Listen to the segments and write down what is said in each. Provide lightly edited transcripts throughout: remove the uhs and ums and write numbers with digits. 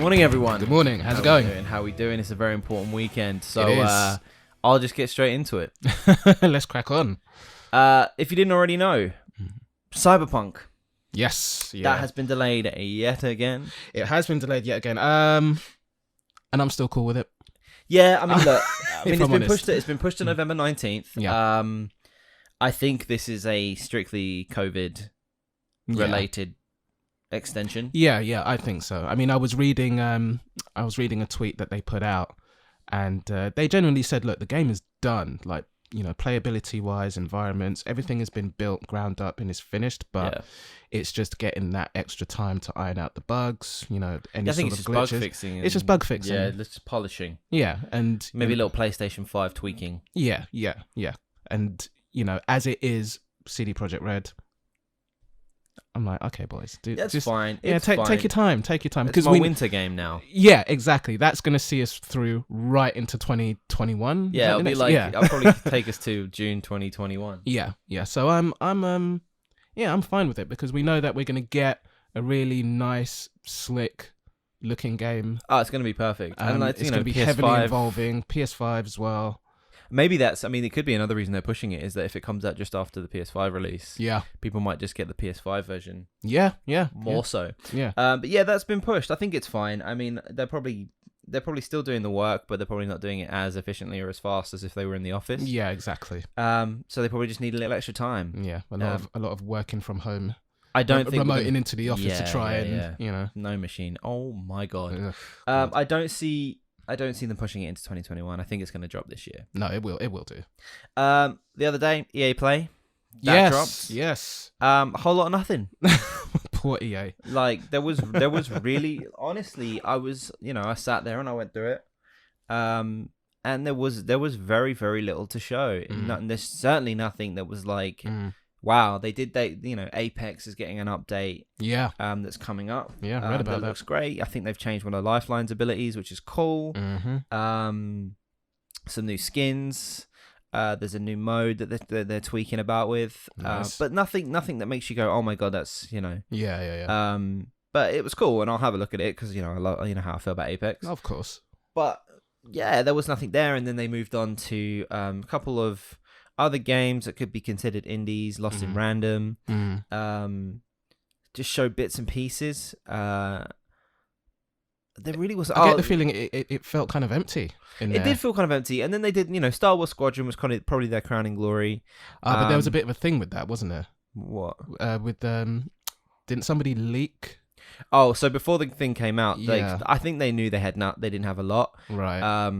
Morning, everyone. Good morning. How's it going? How we doing? It's a very important weekend, so It is. I'll just get straight into it. Let's crack on. If you didn't already know, Cyberpunk. Yes. Yeah. That has been delayed yet again. It has been delayed yet again. And I'm still cool with it. Yeah, I mean, look, it's been pushed to November 19th. Yeah. I think this is a strictly COVID related extension. Yeah, I think so. I mean, I was reading a tweet that they put out, and they genuinely said, look, the game is done. Like, playability wise, environments, everything has been built, ground up, and is finished, but it's just getting that extra time to iron out the bugs, any I think sort it's of just glitches. bug fixing. It's just bug fixing. Yeah, it's just polishing. Yeah, and maybe a little PlayStation 5 tweaking. Yeah. And, as it is CD Projekt Red, I'm like, okay, boys, That's fine. Take your time. It's my winter game now. Yeah, exactly. That's going to see us through right into 2021. Yeah, it'll be like I'll probably take us to June 2021. Yeah. So I'm fine with it because we know that we're going to get a really nice, slick looking game. Oh, it's going to be perfect. And it's going to be PS5. heavily involving PS5 as well. Maybe it could be another reason they're pushing it is that if it comes out just after the PS5 release, people might just get the PS5 version. Yeah. So. Yeah. But yeah, that's been pushed. I think it's fine. I mean, they're probably still doing the work, but they're probably not doing it as efficiently or as fast as if they were in the office. Yeah, exactly. So they probably just need a little extra time. Yeah, a lot of working from home. I don't think remoting into the office to try no machine. Oh my god. Ugh. I don't see them pushing it into 2021. I think it's going to drop this year. No, it will do. The other day, EA Play. That dropped. Yes. A whole lot of nothing. Poor EA. Like there was really, honestly, I sat there and I went through it. And there was very, very little to show. There's certainly nothing that was like, wow, Apex is getting an update. Yeah. That's coming up. Yeah, I read about that. Looks great. I think they've changed one of Lifeline's abilities, which is cool. Mm-hmm. Some new skins. There's a new mode that they're tweaking about with. Nice. But nothing that makes you go, oh my god, that's Yeah. But it was cool, and I'll have a look at it because I love how I feel about Apex. Of course. But yeah, there was nothing there, and then they moved on to a couple of other games that could be considered indies, Lost in Random. Just show bits and pieces. There really was. I get the feeling it felt kind of empty. It did feel kind of empty, and then they did. Star Wars Squadron was probably their crowning glory. But there was a bit of a thing with that, wasn't there? What? Didn't somebody leak? Oh, so before the thing came out, I think they knew they didn't have a lot. Right.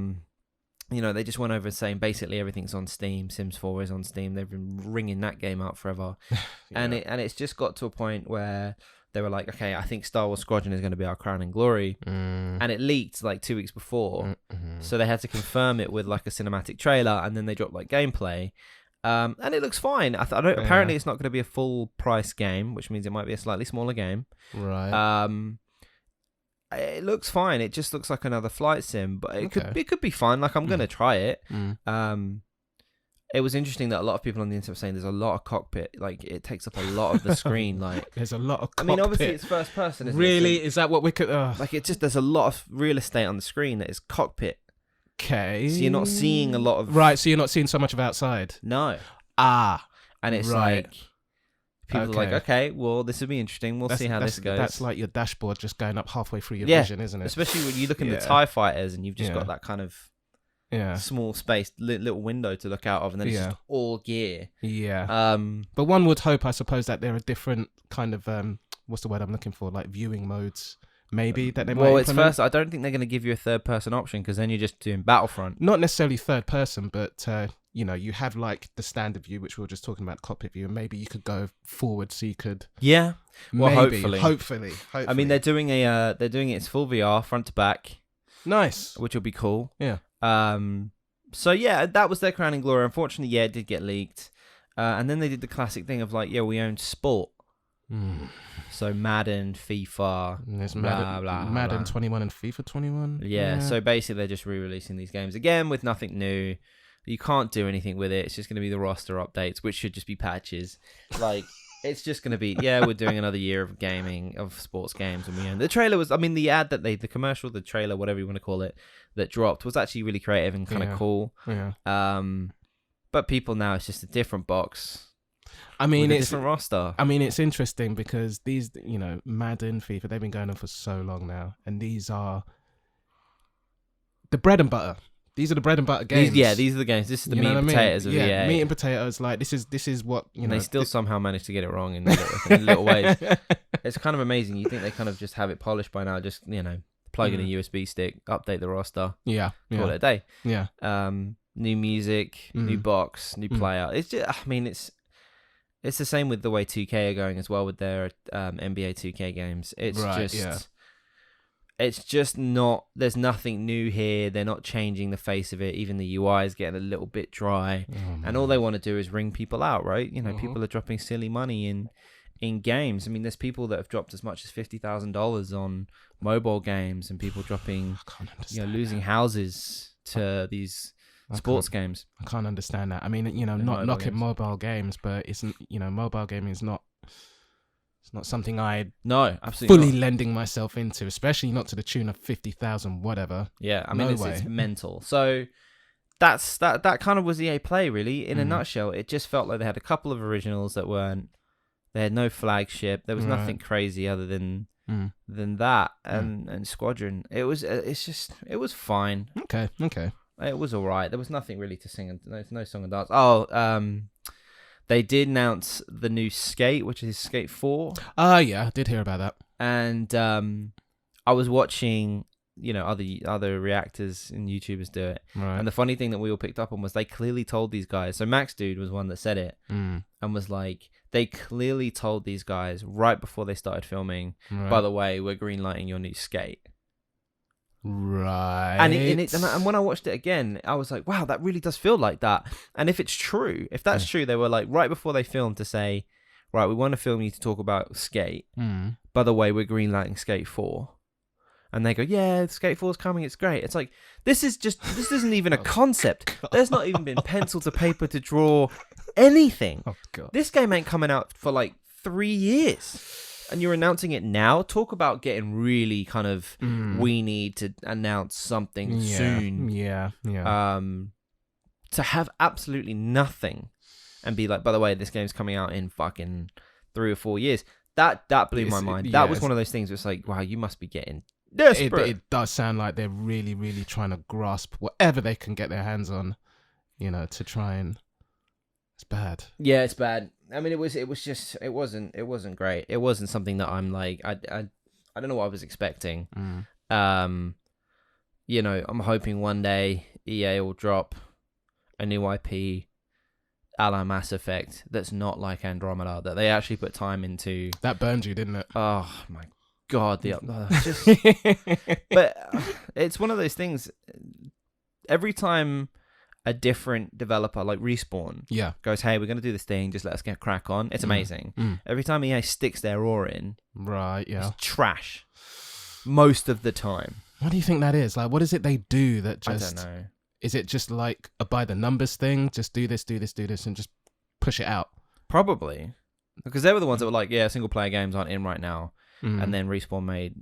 They just went over saying basically everything's on Steam. Sims 4 is on Steam. They've been ringing that game out forever, and it's just got to a point where they were like, okay, I think Star Wars Squadron is going to be our crowning glory, and it leaked like 2 weeks before, so they had to confirm it with like a cinematic trailer, and then they dropped like gameplay, and it looks fine. Apparently, it's not going to be a full price game, which means it might be a slightly smaller game. Right. It looks fine. It just looks like another flight sim, but it could be fun. Like I'm gonna try it. It was interesting that a lot of people on the internet were saying there's a lot of cockpit. Like it takes up a lot of the screen. Like there's a lot of cockpit. I mean, obviously it's first person. Isn't really? It? So, is that what we could? Like it's just there's a lot of real estate on the screen that is cockpit. Okay. So you're not seeing a lot of. Right. So you're not seeing so much of outside. No. And it's right. like. People are like, okay, well, this will be interesting. We'll see how this goes. That's like your dashboard just going up halfway through your vision, isn't it? Especially when you look in the TIE fighters and you've just got that kind of small space, little window to look out of, and then it's just all gear. Yeah. But one would hope, I suppose, that there are different kind of, what's the word I'm looking for, like viewing modes, maybe, that they might implement. I don't think they're going to give you a third-person option, because then you're just doing Battlefront. Not necessarily third-person, but... you have like the standard view, which we were just talking about, cockpit view, and maybe you could go forward, so you could. Yeah. Well, maybe, hopefully. I mean, they're doing it's full VR, front to back. Nice. Which will be cool. Yeah. So yeah, that was their crowning glory. Unfortunately, it did get leaked. And then they did the classic thing of like, we own sport. So Madden, FIFA, there's blah, Madden blah. 21 and FIFA 21. Yeah. So basically, they're just re-releasing these games again with nothing new. You can't do anything with it. It's just going to be the roster updates, which should just be patches. Like, It's just going to be, yeah, we're doing another year of gaming, of sports games, and we own. The trailer was, I mean, the ad that the commercial, the trailer, whatever you want to call it, that dropped was actually really creative and kind of cool. Yeah. But people now, it's just a different box. I mean, it's a different roster. I mean, it's interesting because these, Madden, FIFA, they've been going on for so long now, and these are the bread and butter. These are the bread and butter games. These are the games. This is the meat and potatoes of EA. Meat and potatoes. Like this is what And they still somehow managed to get it wrong in little ways. It's kind of amazing. You think they kind of just have it polished by now. Just plug in a USB stick, update the roster. Yeah. Call it a day. Yeah. New music, new box, new player. It's just, I mean, it's the same with the way 2K are going as well with their NBA 2K games. It's just not, there's nothing new here. They're not changing the face of it. Even the UI is getting a little bit dry. And all they want to do is ring people out, right? People are dropping silly money in games. I mean, there's people that have dropped as much as $50,000 on mobile games, and people dropping, losing houses to these sports games. I can't understand that. I mean, not knocking mobile games, but it's, mobile gaming is not, it's not something I absolutely fully lending myself into, especially not to the tune of 50,000 whatever. Yeah, I mean, it's mental. So that kind of was EA Play, really. In a nutshell, it just felt like they had a couple of originals that weren't. They had no flagship. There was nothing crazy other than that and Squadron. It was fine. Okay. It was all right. There was nothing really to sing. No song and dance. They did announce the new Skate, which is Skate 4. Yeah, I did hear about that. And I was watching, other reactors and YouTubers do it. Right. And the funny thing that we all picked up on was they clearly told these guys. So Max Dude was one that said it and was like, they clearly told these guys right before they started filming, by the way, we're greenlighting your new Skate. Right. And when I watched it again, I was like, wow, that really does feel like that. And if it's true, if that's true, they were like right before they filmed to say, right, we want to film you to talk about Skate. By the way, we're greenlighting Skate 4. And they go, yeah, Skate 4 is coming. It's great. It's like, this isn't even a concept. There's not even been pencil to paper to draw anything. Oh, God. This game ain't coming out for like 3 years. And you're announcing it now. Talk about getting really kind of, we need to announce something soon. Yeah. To have absolutely nothing and be like, by the way, this game's coming out in fucking 3 or 4 years. That blew my mind. That was one of those things where it's like, wow, you must be getting desperate. It does sound like they're really, really trying to grasp whatever they can get their hands on, to try and. It's bad. Yeah, it's bad. I mean, it wasn't great. It wasn't something that I'm like, I don't know what I was expecting. I'm hoping one day EA will drop a new IP a la Mass Effect that's not like Andromeda, that they actually put time into. That burned you, didn't it? Oh my God. But it's one of those things, every time a different developer like Respawn goes, hey, we're going to do this thing, just let us get crack on, it's amazing. Every time EA sticks their oar in, it's trash most of the time. What do you think that is? Like, what is it they do that just... I don't know. Is it just like a by the numbers thing? Just do this, and just push it out? Probably. Because they were the ones that were like, yeah, single player games aren't in right now. And then Respawn made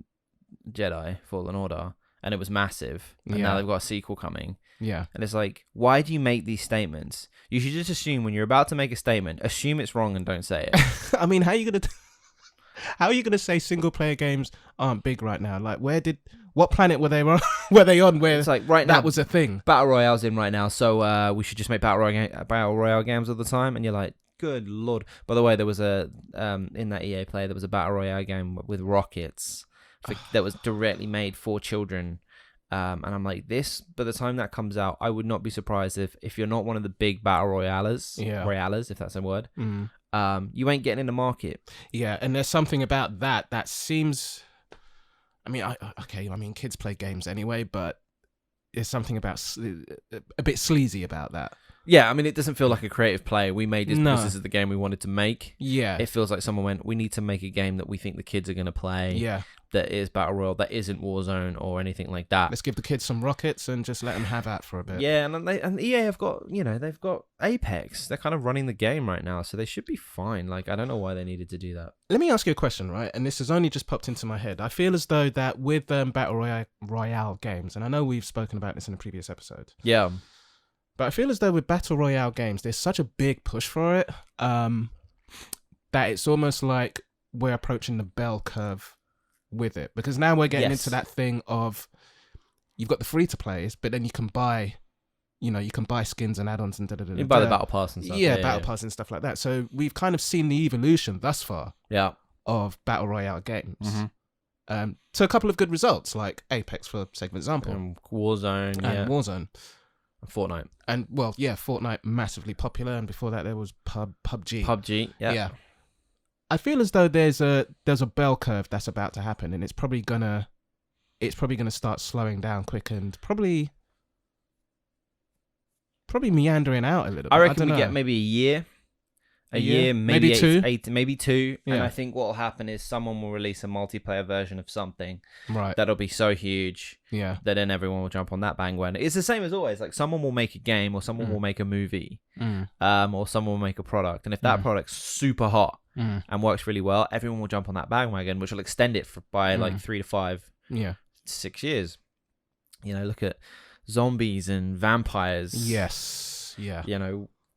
Jedi Fallen Order, and it was massive. And now they've got a sequel coming. Yeah. And it's like, why do you make these statements? You should just assume when you're about to make a statement, assume it's wrong and don't say it. I mean, how are you going to say single player games aren't big right now? Like, what planet were they on? Where it's like right now that was a thing? Battle Royale's in right now, so we should just make Battle Royale games all the time. And you're like, good Lord. By the way, there was in that EA Play, there was a Battle Royale game with rockets that was directly made for children. And I'm like, by the time that comes out, I would not be surprised if you're not one of the big battle royales, if that's a word, you ain't getting in the market. Yeah, and there's something about that seems, I mean, kids play games anyway, but there's something about a bit sleazy about that. Yeah, I mean, it doesn't feel like a creative play. We made this because this is the game we wanted to make. Yeah. It feels like someone went, we need to make a game that we think the kids are going to play. Yeah. that is Battle Royale, that isn't Warzone or anything like that. Let's give the kids some rockets and just let them have that for a bit. Yeah, and EA have got, they've got Apex. They're kind of running the game right now, so they should be fine. Like, I don't know why they needed to do that. Let me ask you a question, right? And this has only just popped into my head. I feel as though that with Battle Royale games, and I know we've spoken about this in a previous episode. Yeah. But I feel as though with Battle Royale games, there's such a big push for it that it's almost like we're approaching the bell curve with it. Because now we're getting into that thing of you've got the free-to-plays, but then you can buy skins and add-ons and da-da-da-da. You buy the Battle Pass and stuff. Yeah, Battle Pass and stuff like that. So we've kind of seen the evolution thus far of Battle Royale games. Mm-hmm. To a couple of good results, like Apex, for sake of example. Warzone, Warzone. Fortnite. And, well, yeah, Fortnite, massively popular. And before that, there was PUBG. PUBG, yeah. I feel as though there's a bell curve that's about to happen, and it's probably gonna start slowing down quick and probably meandering out a little bit. I reckon we get maybe a year, maybe two. Maybe two. Yeah. And I think what will happen is someone will release a multiplayer version of something right. that'll be so huge that then everyone will jump on that bandwagon. It's the same as always. Like, someone will make a game, or someone will make a movie, or someone will make a product. And if that product's super hot and works really well, everyone will jump on that bandwagon, which will extend it by like 3 to 5, 6 years. Look at zombies and vampires. Yes. Yeah.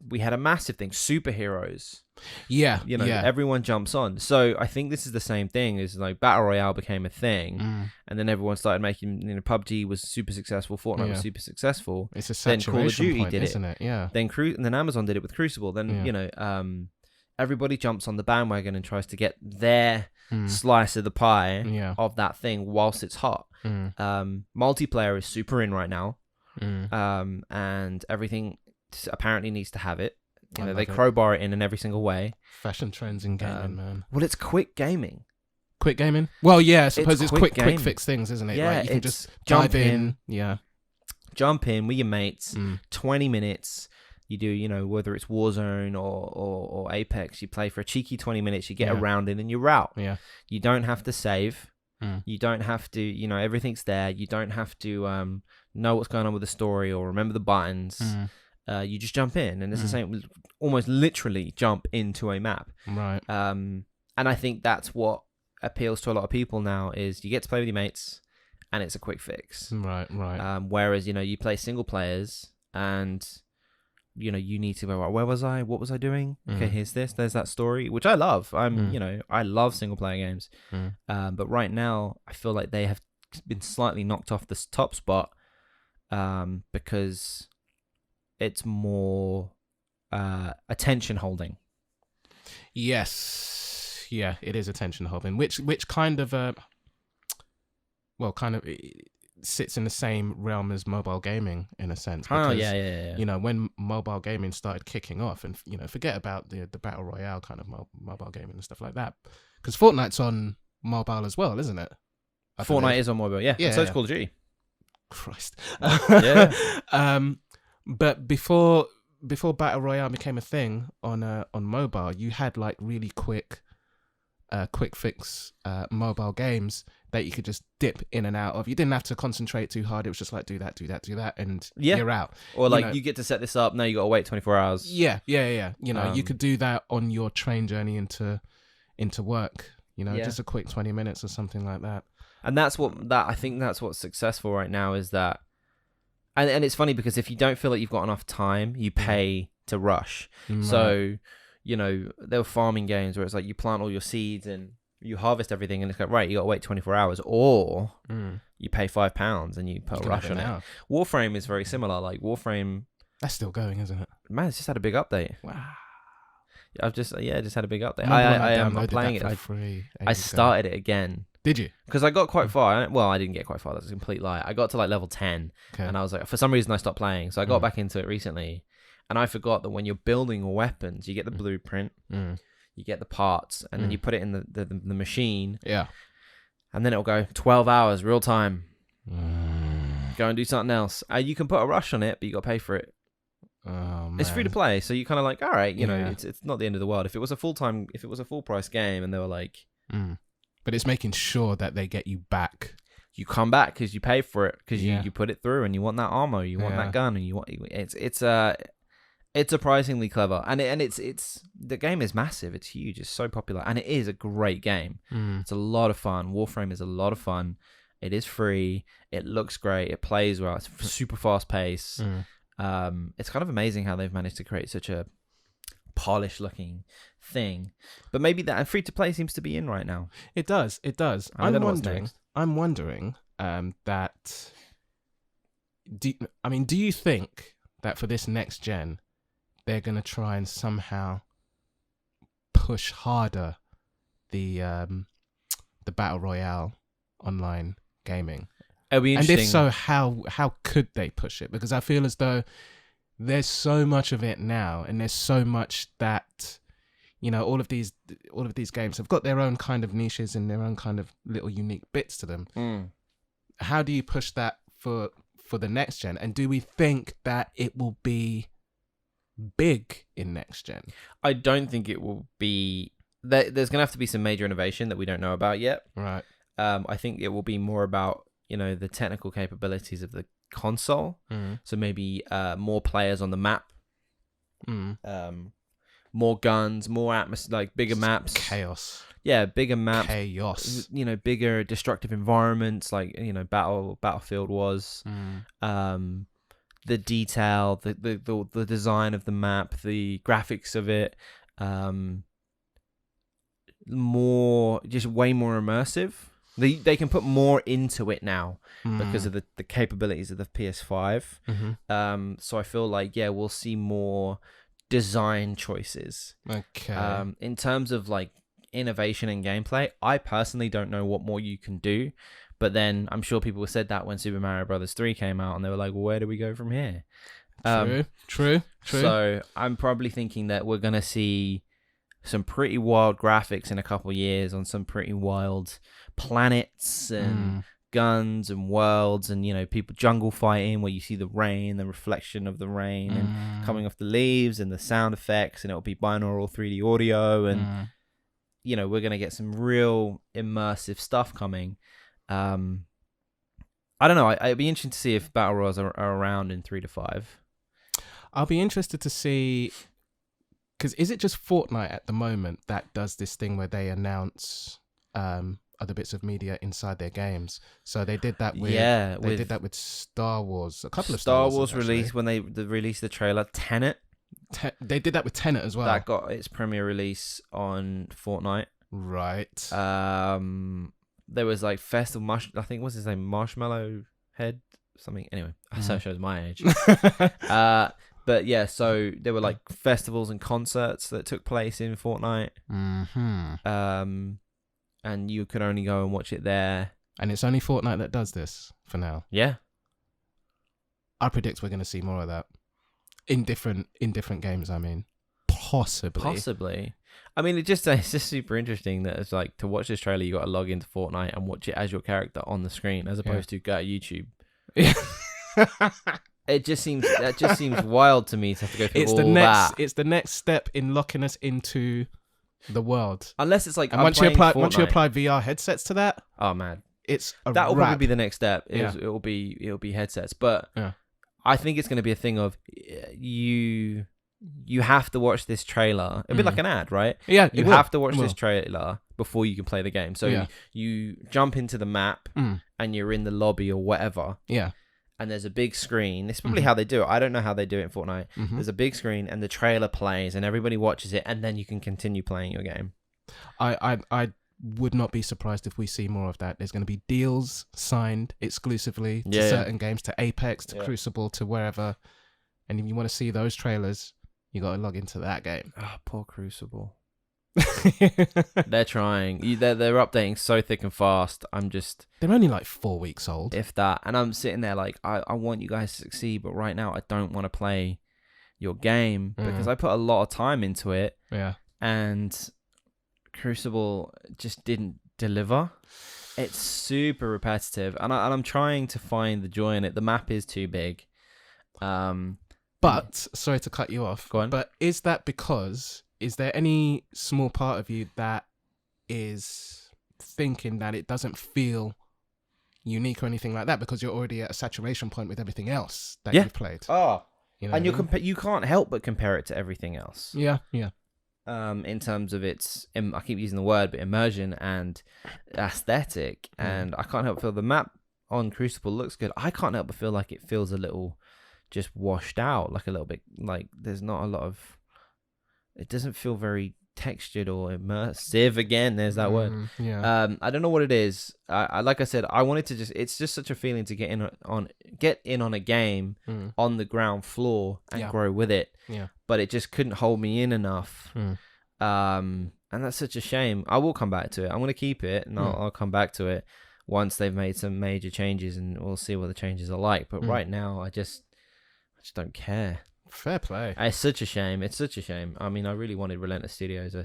We had a massive thing, superheroes. Yeah. Everyone jumps on. So I think this is the same thing. Is like Battle Royale became a thing, and then everyone started making. PUBG was super successful. Fortnite was super successful. It's a saturation then Call of Duty point, did isn't it? Yeah. Then Amazon did it with Crucible. Then everybody jumps on the bandwagon and tries to get their slice of the pie of that thing whilst it's hot. Multiplayer is super in right now, and everything apparently needs to have it. They crowbar it in every single way. Fashion trends in gaming, man. Well, it's quick gaming. Quick gaming? Well, yeah, I suppose it's quick gaming. fix things, isn't it? Yeah, like you can just jump in. Yeah. Jump in with your mates, 20 minutes. You do, whether it's Warzone or Apex, you play for a cheeky 20 minutes, you get a round in and you're out. Yeah. You don't have to save. You don't have to, everything's there. You don't have to know what's going on with the story or remember the buttons. You just jump in, and it's the same. Almost literally jump into a map. Right. And I think that's what appeals to a lot of people now is you get to play with your mates, and it's a quick fix. Right. Whereas you play single players, and you need to go, where was I? What was I doing? Okay, here's this. There's that story, which I love. I love single player games. But right now, I feel like they have been slightly knocked off the top spot because it's more attention holding. Yes, yeah, it is attention holding, which kind of sits in the same realm as mobile gaming in a sense. Because, yeah. When mobile gaming started kicking off, and forget about the battle royale kind of mobile gaming and stuff like that, because Fortnite's on mobile as well, isn't it? Fortnite is on mobile, yeah. So it's Call of Duty. Christ. Yeah. But before battle royale became a thing on mobile, you had like really quick fix mobile games that you could just dip in and out of. You didn't have to concentrate too hard. It was just like do that, and you're out. Or like you get to set this up. Now you got to wait 24 hours. Yeah. You could do that on your train journey into work. Just a quick 20 minutes or something like that. And I think that's what's successful right now is that. And it's funny because if you don't feel like you've got enough time, you pay to rush. Right. So, there were farming games where it's like you plant all your seeds and you harvest everything and it's like, right, you got to wait 24 hours or you pay £5 and you put a rush on it. Warframe is very similar. Like Warframe... That's still going, isn't it? Man, it's just had a big update. Wow. I've just had a big update. I am playing it. Free. I started it again. Did you? Because I got quite far. Well, I didn't get quite far. That's a complete lie. I got to like level 10 and I was like, for some reason I stopped playing. So I got back into it recently and I forgot that when you're building weapons, you get the blueprint, you get the parts, and then you put it in the machine. Yeah. And then it'll go 12 hours real time. Go and do something else. You can put a rush on it, but you got to pay for it. Oh, man. It's free to play, so you kind of like, all right, it's not the end of the world. If it was a full price game and they were like, But it's making sure that they get you back. You come back because you pay for it, because Yeah. you put it through, and you want that ammo, you want Yeah. that gun, and you want it's surprisingly clever, and it's the game is massive, it's huge, it's so popular, and it is a great game. It's a lot of fun. Warframe is a lot of fun. It is free. It looks great. It plays well. It's super fast pace. It's kind of amazing how they've managed to create such a polished looking thing. But maybe that free to play seems to be in right now. It does. I don't know what's next. I'm wondering that. Do you think that for this next gen, they're gonna try and somehow push harder the battle royale online gaming? It'll be And interesting. if so, how could they push it? Because I feel as though there's so much of it now, and there's so much that, all of these games have got their own kind of niches and their own kind of little unique bits to them. How do you push that for the next gen? And do we think that it will be big in next gen? I don't think it will be. There's going to have to be some major innovation that we don't know about yet. Right. I think it will be more about, the technical capabilities of the console. So maybe more players on the map, more guns, more atmosphere, like bigger maps. Chaos. Yeah, bigger maps. Chaos. Bigger destructive environments, like Battlefield was. The detail, the design of the map, the graphics of it, way more immersive. They can put more into it now because of the capabilities of the PS5. So I feel like we'll see more design choices. Okay. In terms of like innovation and gameplay, I personally don't know what more you can do. But then I'm sure people said that when Super Mario Brothers 3 came out, and they were like, well, where do we go from here? True. So I'm probably thinking that we're going to see some pretty wild graphics in a couple of years on some pretty wild planets and guns and worlds, and people jungle fighting where you see the rain, the reflection of the rain and coming off the leaves, and the sound effects, and it'll be binaural 3D audio, and we're going to get some real immersive stuff coming. I don't know. It'd be interesting to see if battle royals are around in 3 to 5. I'll be interested to see, because is it just Fortnite at the moment that does this thing where they announce other bits of media inside their games? So they did that with did that with Star Wars. A couple of Star Wars released when they released the trailer. Tenet. They did that with Tenet as well. That got its premiere release on Fortnite. Right. There was like Festival I think what's his name, Marshmallow Head something. Anyway, so shows my age. But yeah, so there were like festivals and concerts that took place in Fortnite. And you could only go and watch it there. And it's only Fortnite that does this for now. Yeah. I predict we're going to see more of that in different games. I mean, possibly. I mean, it's just super interesting that it's like, to watch this trailer, you got to log into Fortnite and watch it as your character on the screen, as opposed to go to YouTube. Yeah. That just seems wild to me to have to go through that. It's the next step in locking us into the world. Unless it's like, and once you apply VR headsets to that, oh man, that will probably be the next step. Yeah. It'll be headsets, but I think it's going to be a thing of you have to watch this trailer. It'll be like an ad, right? Yeah, you have to watch this trailer before you can play the game. So you jump into the map and you're in the lobby or whatever. Yeah. And there's a big screen. This is probably how they do it. I don't know how they do it in Fortnite. There's a big screen and the trailer plays and everybody watches it, and then you can continue playing your game. I would not be surprised if we see more of that. There's going to be deals signed exclusively to certain games, to Apex, to Crucible, to wherever. And if you want to see those trailers, you got to log into that game. Oh, poor Crucible. They're trying. They're updating so thick and fast. They're only like 4 weeks old, if that. And I'm sitting there like, I want you guys to succeed, but right now I don't want to play your game because I put a lot of time into it. Yeah. And Crucible just didn't deliver. It's super repetitive, and I'm trying to find the joy in it. The map is too big. But sorry to cut you off. Go on. But is that because? Is there any small part of you that is thinking that it doesn't feel unique or anything like that because you're already at a saturation point with everything else that you've played. Oh, You know and what I mean? you can't help but compare it to everything else. Yeah. In terms of its, I keep using the word, but immersion and aesthetic, and I can't help but feel the map on Crucible looks good. I can't help but feel like it feels a little just washed out, like a little bit, like there's not a lot of, it doesn't feel very textured or immersive. Again, there's that word. Yeah. I don't know what it is. I like I said, I wanted to it's just such a feeling to get in on a game on the ground floor and grow with it. Yeah. But it just couldn't hold me in enough. And that's such a shame. I will come back to it. I'm going to keep it, and I'll come back to it once they've made some major changes, and we'll see what the changes are like. But right now, I just don't care. Fair play. It's such a shame. It's such a shame. I mean, I really wanted Relentless Studios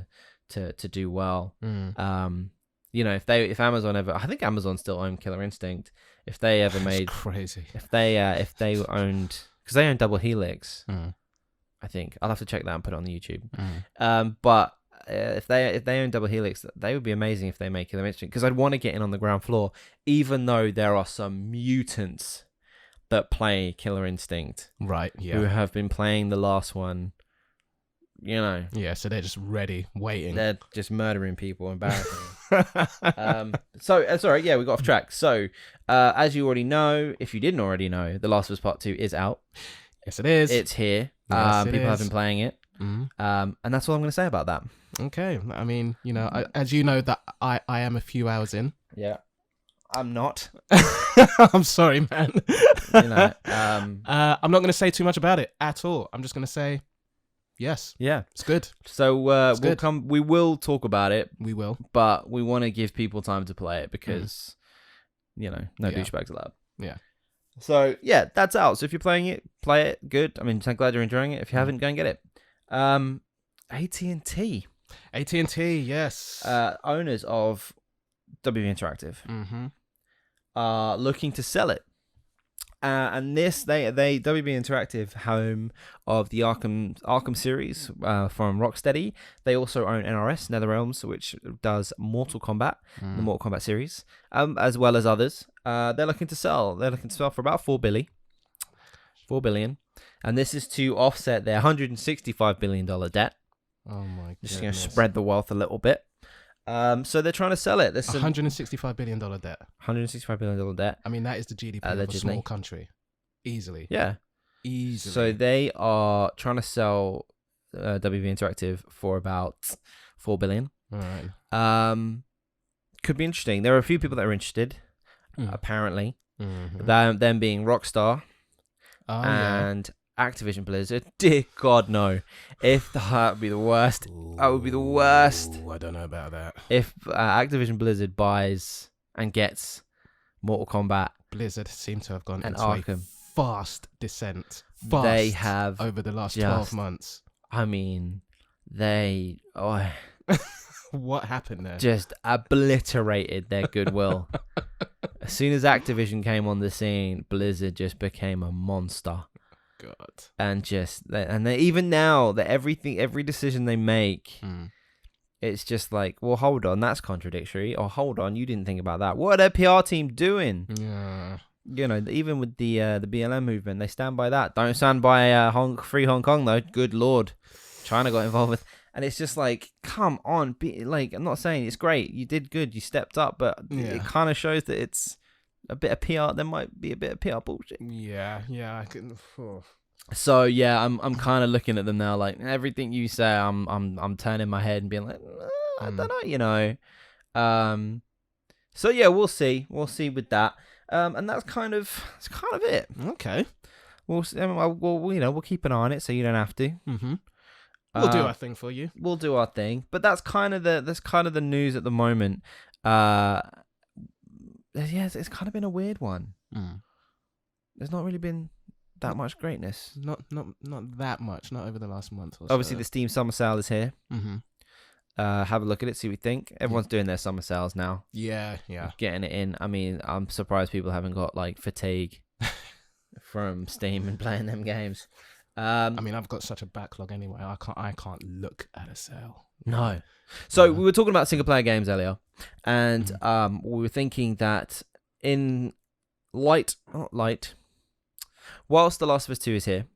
to do well. You know, if Amazon ever, I think Amazon still own Killer Instinct. If they ever made crazy, if they owned, because they own Double Helix, I think I'll have to check that and put it on the YouTube. But if they own Double Helix, they would be amazing if they make Killer Instinct, because I'd want to get in on the ground floor, even though there are some mutants that play Killer Instinct, right? Yeah, who have been playing the last one. You know, so they're just ready, waiting. They're just murdering people, embarrassing. So sorry, we got off track. So, as you already know, if you didn't already know, The Last of Us Part 2 is out. Yes, it is. It's here. Yes, people have been playing it. And that's all I'm going to say about that. Okay. I mean, you know, as you know, that I am a few hours in. Yeah. I'm not. I'm sorry, man. You know, I'm not going to say too much about it at all. I'm just going to say, yes. Yeah. It's good. So we will talk about it. We will. But we want to give people time to play it because, you know, no douchebags allowed. Yeah. So, yeah, that's out. So if you're playing it, play it. Good. I mean, I'm glad you're enjoying it. If you haven't, go and get it. AT&T. AT&T, yes. Owners of WB Interactive are looking to sell it. And this, they WB Interactive, home of the Arkham series from Rocksteady. They also own NRS, NetherRealms, which does Mortal Kombat, the Mortal Kombat series, as well as others. They're looking to sell. They're looking to sell for about $4 billion. And this is to offset their $165 billion debt. Oh my god! Just going to spread the wealth a little bit. So they're trying to sell it. There's $165 billion debt. $165 billion debt. I mean, that is the GDP of a small country. Easily. Yeah. Easily. So they are trying to sell WB Interactive for about $4 billion. All right. Could be interesting. There are a few people that are interested, apparently. Them being Rockstar and Activision Blizzard. Dear God, no. If that would be the worst. That would be the worst. I don't know about that. If Activision Blizzard buys and gets Mortal Kombat. Blizzard seem to have gone and into Arkham. A fast descent. They have over the last 12 months. I mean, what happened there? Just obliterated their goodwill. As soon as Activision came on the scene, Blizzard just became a monster. God. And they even now that every decision they make, it's just like, well, hold on, that's contradictory. Or hold on, you didn't think about that. What are their PR team doing? Yeah. You know, even with the BLM movement, they stand by that. Don't stand by Free Hong Kong though. Good Lord, China got involved with, and it's just like, come on, I'm not saying it's great. You did good, you stepped up, but it kind of shows that it's a bit of PR. There might be a bit of PR bullshit. Yeah, I can. So yeah, I'm kind of looking at them now, like everything you say, I'm turning my head and being like, I don't know, you know. So yeah, we'll see with that. And that's kind of it. Okay. We'll we'll keep an eye on it, so you don't have to. We'll do our thing for you. We'll do our thing, but that's kind of the news at the moment. It's kind of been a weird one. There's not really been that much greatness. Not that much. Not over the last month or so. Obviously, the Steam summer sale is here. Have a look at it, see what you think. Everyone's doing their summer sales now. Yeah. Getting it in. I mean, I'm surprised people haven't got like fatigue from Steam and playing them games. I mean, I've got such a backlog anyway. I can't look at a sale. No. So Yeah. we were talking about single player games earlier, and we were thinking that in not light, whilst The Last of Us 2 is here,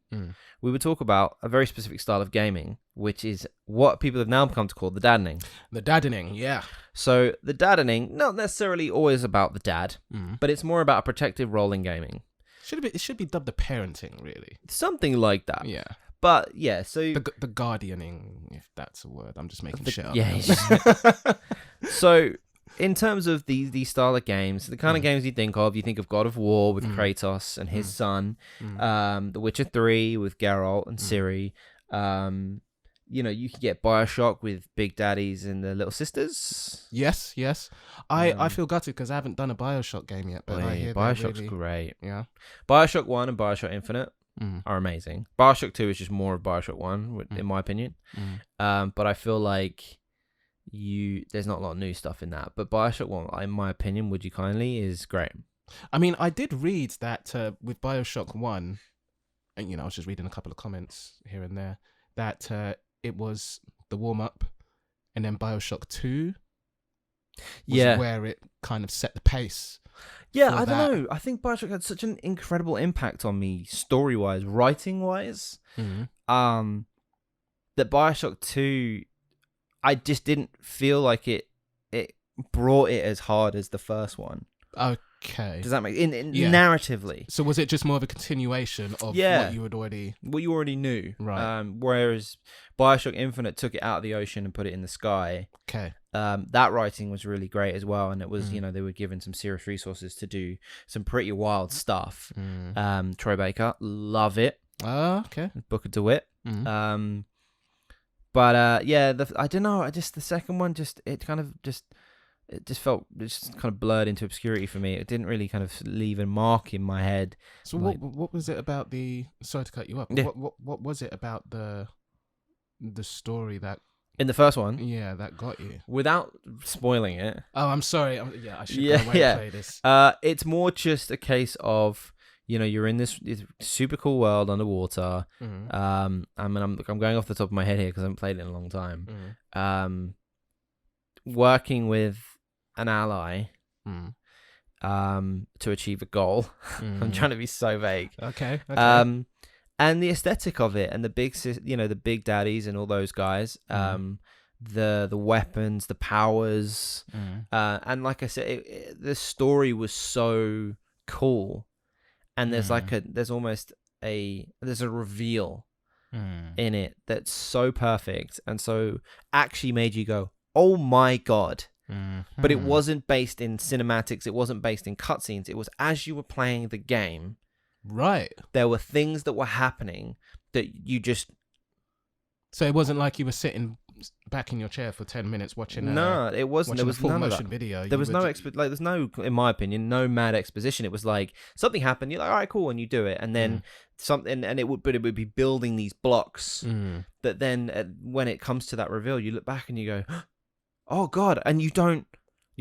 we would talk about a very specific style of gaming, which is what people have now come to call the daddening. The daddening, yeah. So the daddening, not necessarily always about the dad, but it's more about a protective role in gaming. It should be dubbed the parenting, really. Something like that. Yeah. But yeah, so The guardianing, if that's a word. I'm just making shit up. yeah. So in terms of these style of games, the kind of games you think of God of War with Kratos and his son, The Witcher 3 with Geralt and Ciri. You can get BioShock with Big Daddies and the Little Sisters. Yes. I feel gutted because I haven't done a BioShock game yet, but I hear BioShock's really, great. Yeah. BioShock 1 and BioShock Infinite are amazing. BioShock 2 is just more of BioShock 1, in my opinion. But I feel like there's not a lot of new stuff in that. But BioShock 1, in my opinion, would you kindly, is great. I mean, I did read that with BioShock 1, and I was just reading a couple of comments here and there, that it was the warm-up, and then BioShock 2 was where it kind of set the pace. Yeah, I don't know. I think BioShock had such an incredible impact on me, story-wise, writing-wise, that BioShock 2, I just didn't feel like it brought it as hard as the first one. Okay. Does that make narratively? So was it just more of a continuation of what you already knew? Right. Whereas BioShock Infinite took it out of the ocean and put it in the sky. Okay. That writing was really great as well, and it was they were given some serious resources to do some pretty wild stuff. Troy Baker, love it. Okay. Booker DeWitt. But I don't know. The second one it just felt kind of blurred into obscurity for me. It didn't really kind of leave a mark in my head. So what was it about the? Sorry to cut you up. Yeah. What was it about the story that in the first one? Yeah, that got you. Without spoiling it. Oh, I'm sorry. I should go away and play this. It's more just a case of you're in this super cool world underwater. I'm going off the top of my head here because I haven't played it in a long time. Working with an ally to achieve a goal. I'm trying to be so vague. Okay. And the aesthetic of it, and the big daddies and all those guys, the weapons, the powers, and like I said, the story was so cool, and there's there's a reveal in it that's so perfect, and so actually made you go, oh my god. But it wasn't based in cinematics, it wasn't based in cutscenes, it was as you were playing the game. Right. There were things that were happening that you just... So it wasn't like you were sitting back in your chair for 10 minutes watching No, it wasn't. There was full none of motion that. video. There was no there's no, in my opinion, no mad exposition. It was like something happened, you're like, all right, cool, and you do it, and then something, and it would be building these blocks that then when it comes to that reveal, you look back and you go, oh god, and you're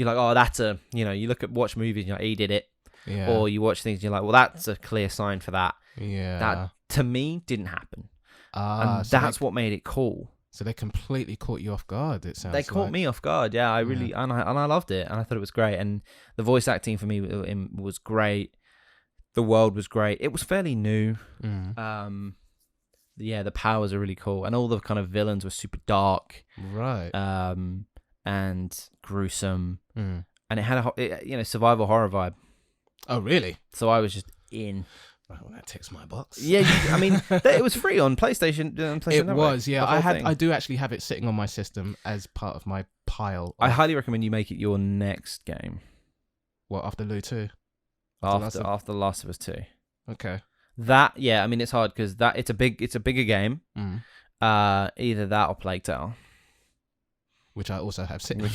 like, oh, that's you watch movies and you're like, he did it. Yeah. Or you watch things and you're like, well, that's a clear sign for that. Yeah. That, to me, didn't happen. And so that's what made it cool. So they completely caught you off guard, it sounds like. They caught me off guard, yeah. I really, and I loved it, and I thought it was great. And the voice acting for me was great. The world was great. It was fairly new. The powers are really cool. And all the kind of villains were super dark. Right. And gruesome. And it had a survival horror vibe. Oh, really? So I was just in. Right, well, that ticks my box. Yeah, it was free on PlayStation. It was, yeah. I do actually have it sitting on my system as part of my pile. I highly recommend you make it your next game. What, after Lu 2? After Last of Us 2. Okay. That, yeah, it's hard because it's a bigger game. Either that or Plague Tale. Which I also have sitting.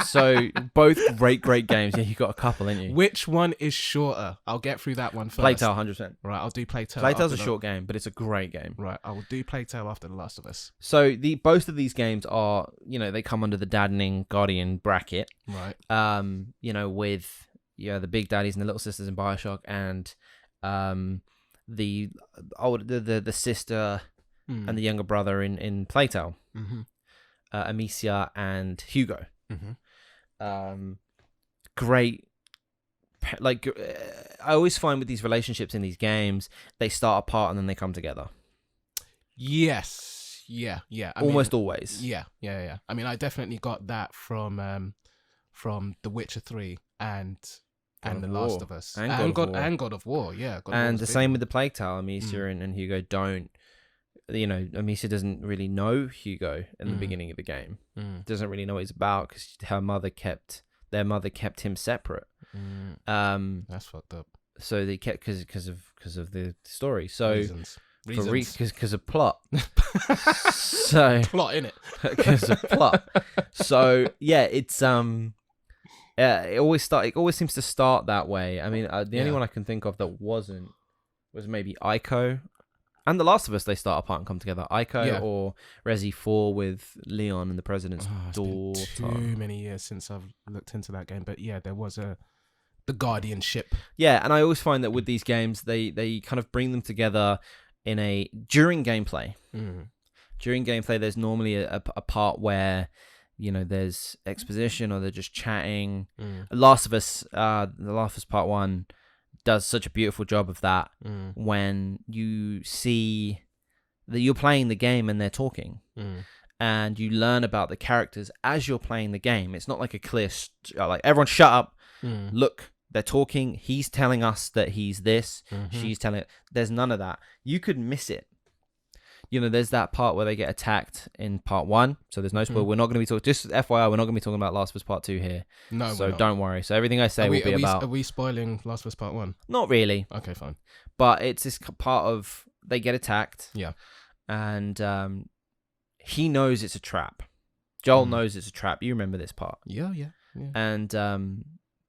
So both great games. Yeah, you got a couple, ain't you? Which one is shorter? I'll get through that one first. Plague Tale, 100%. Right, I'll do Plague Tale. Plague Tale's a short game, but it's a great game. Right, I will do Plague Tale after The Last of Us. So both of these games are, they come under the Daddening Guardian bracket. Right. With the Big Daddies and the Little Sisters in BioShock, and the sister and the younger brother in Plague Tale. Amicia and Hugo. Mm-hmm. Great. Like, I always find with these relationships in these games, they start apart and then they come together. Yes. Yeah. Almost always. Yeah. I mean, I definitely got that from The Witcher 3 and The Last of Us and God of War. Yeah. And the same with the Plague Tale. Amicia and Hugo don't. Amicia doesn't really know Hugo in the beginning of the game. Doesn't really know what he's about because their mother kept him separate. That's fucked up. So they kept because of the story. So reasons. Because of plot. So plot in it. Because of plot. So yeah, it's it always seems to start that way. I mean, the only one I can think of that was maybe Ico. And The Last of Us, they start apart and come together. Ico or Resi 4 with Leon and the President's daughter. It's been too many years since I've looked into that game. But yeah, there was the guardianship. Yeah, and I always find that with these games, they kind of bring them together during gameplay. During gameplay, there's normally a part where, there's exposition or they're just chatting. The Last of Us Part 1 does such a beautiful job of that when you see that you're playing the game and they're talking and you learn about the characters as you're playing the game. It's not like a clear like everyone shut up, look, they're talking, he's telling us that he's this, she's telling there's none of that. You could miss it. There's that part where they get attacked in part 1. So there's no spoil. We're not going to be talking, just FYI, we're not going to be talking about Last of Us Part 2 here. No, so don't worry. So everything I say will be about... Are we spoiling Last of Us Part 1? Not really. Okay, fine. But it's this part of, they get attacked. Yeah. And he knows it's a trap. Joel knows it's a trap. You remember this part. Yeah. And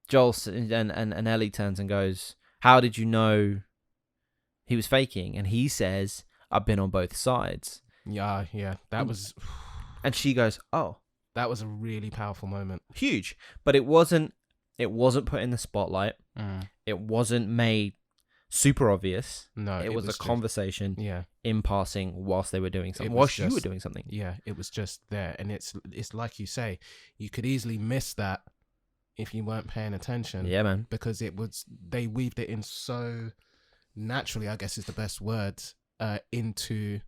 Joel and Ellie turns and goes, how did you know he was faking? And he says... I've been on both sides. Yeah. That was... And she goes, oh. That was a really powerful moment. Huge. But it wasn't put in the spotlight. It wasn't made super obvious. No. It was a conversation in passing whilst they were doing something. Whilst you were doing something. Yeah, it was just there. And it's like you say, you could easily miss that if you weren't paying attention. Yeah, man. Because they weaved it in so naturally, I guess is the best word, into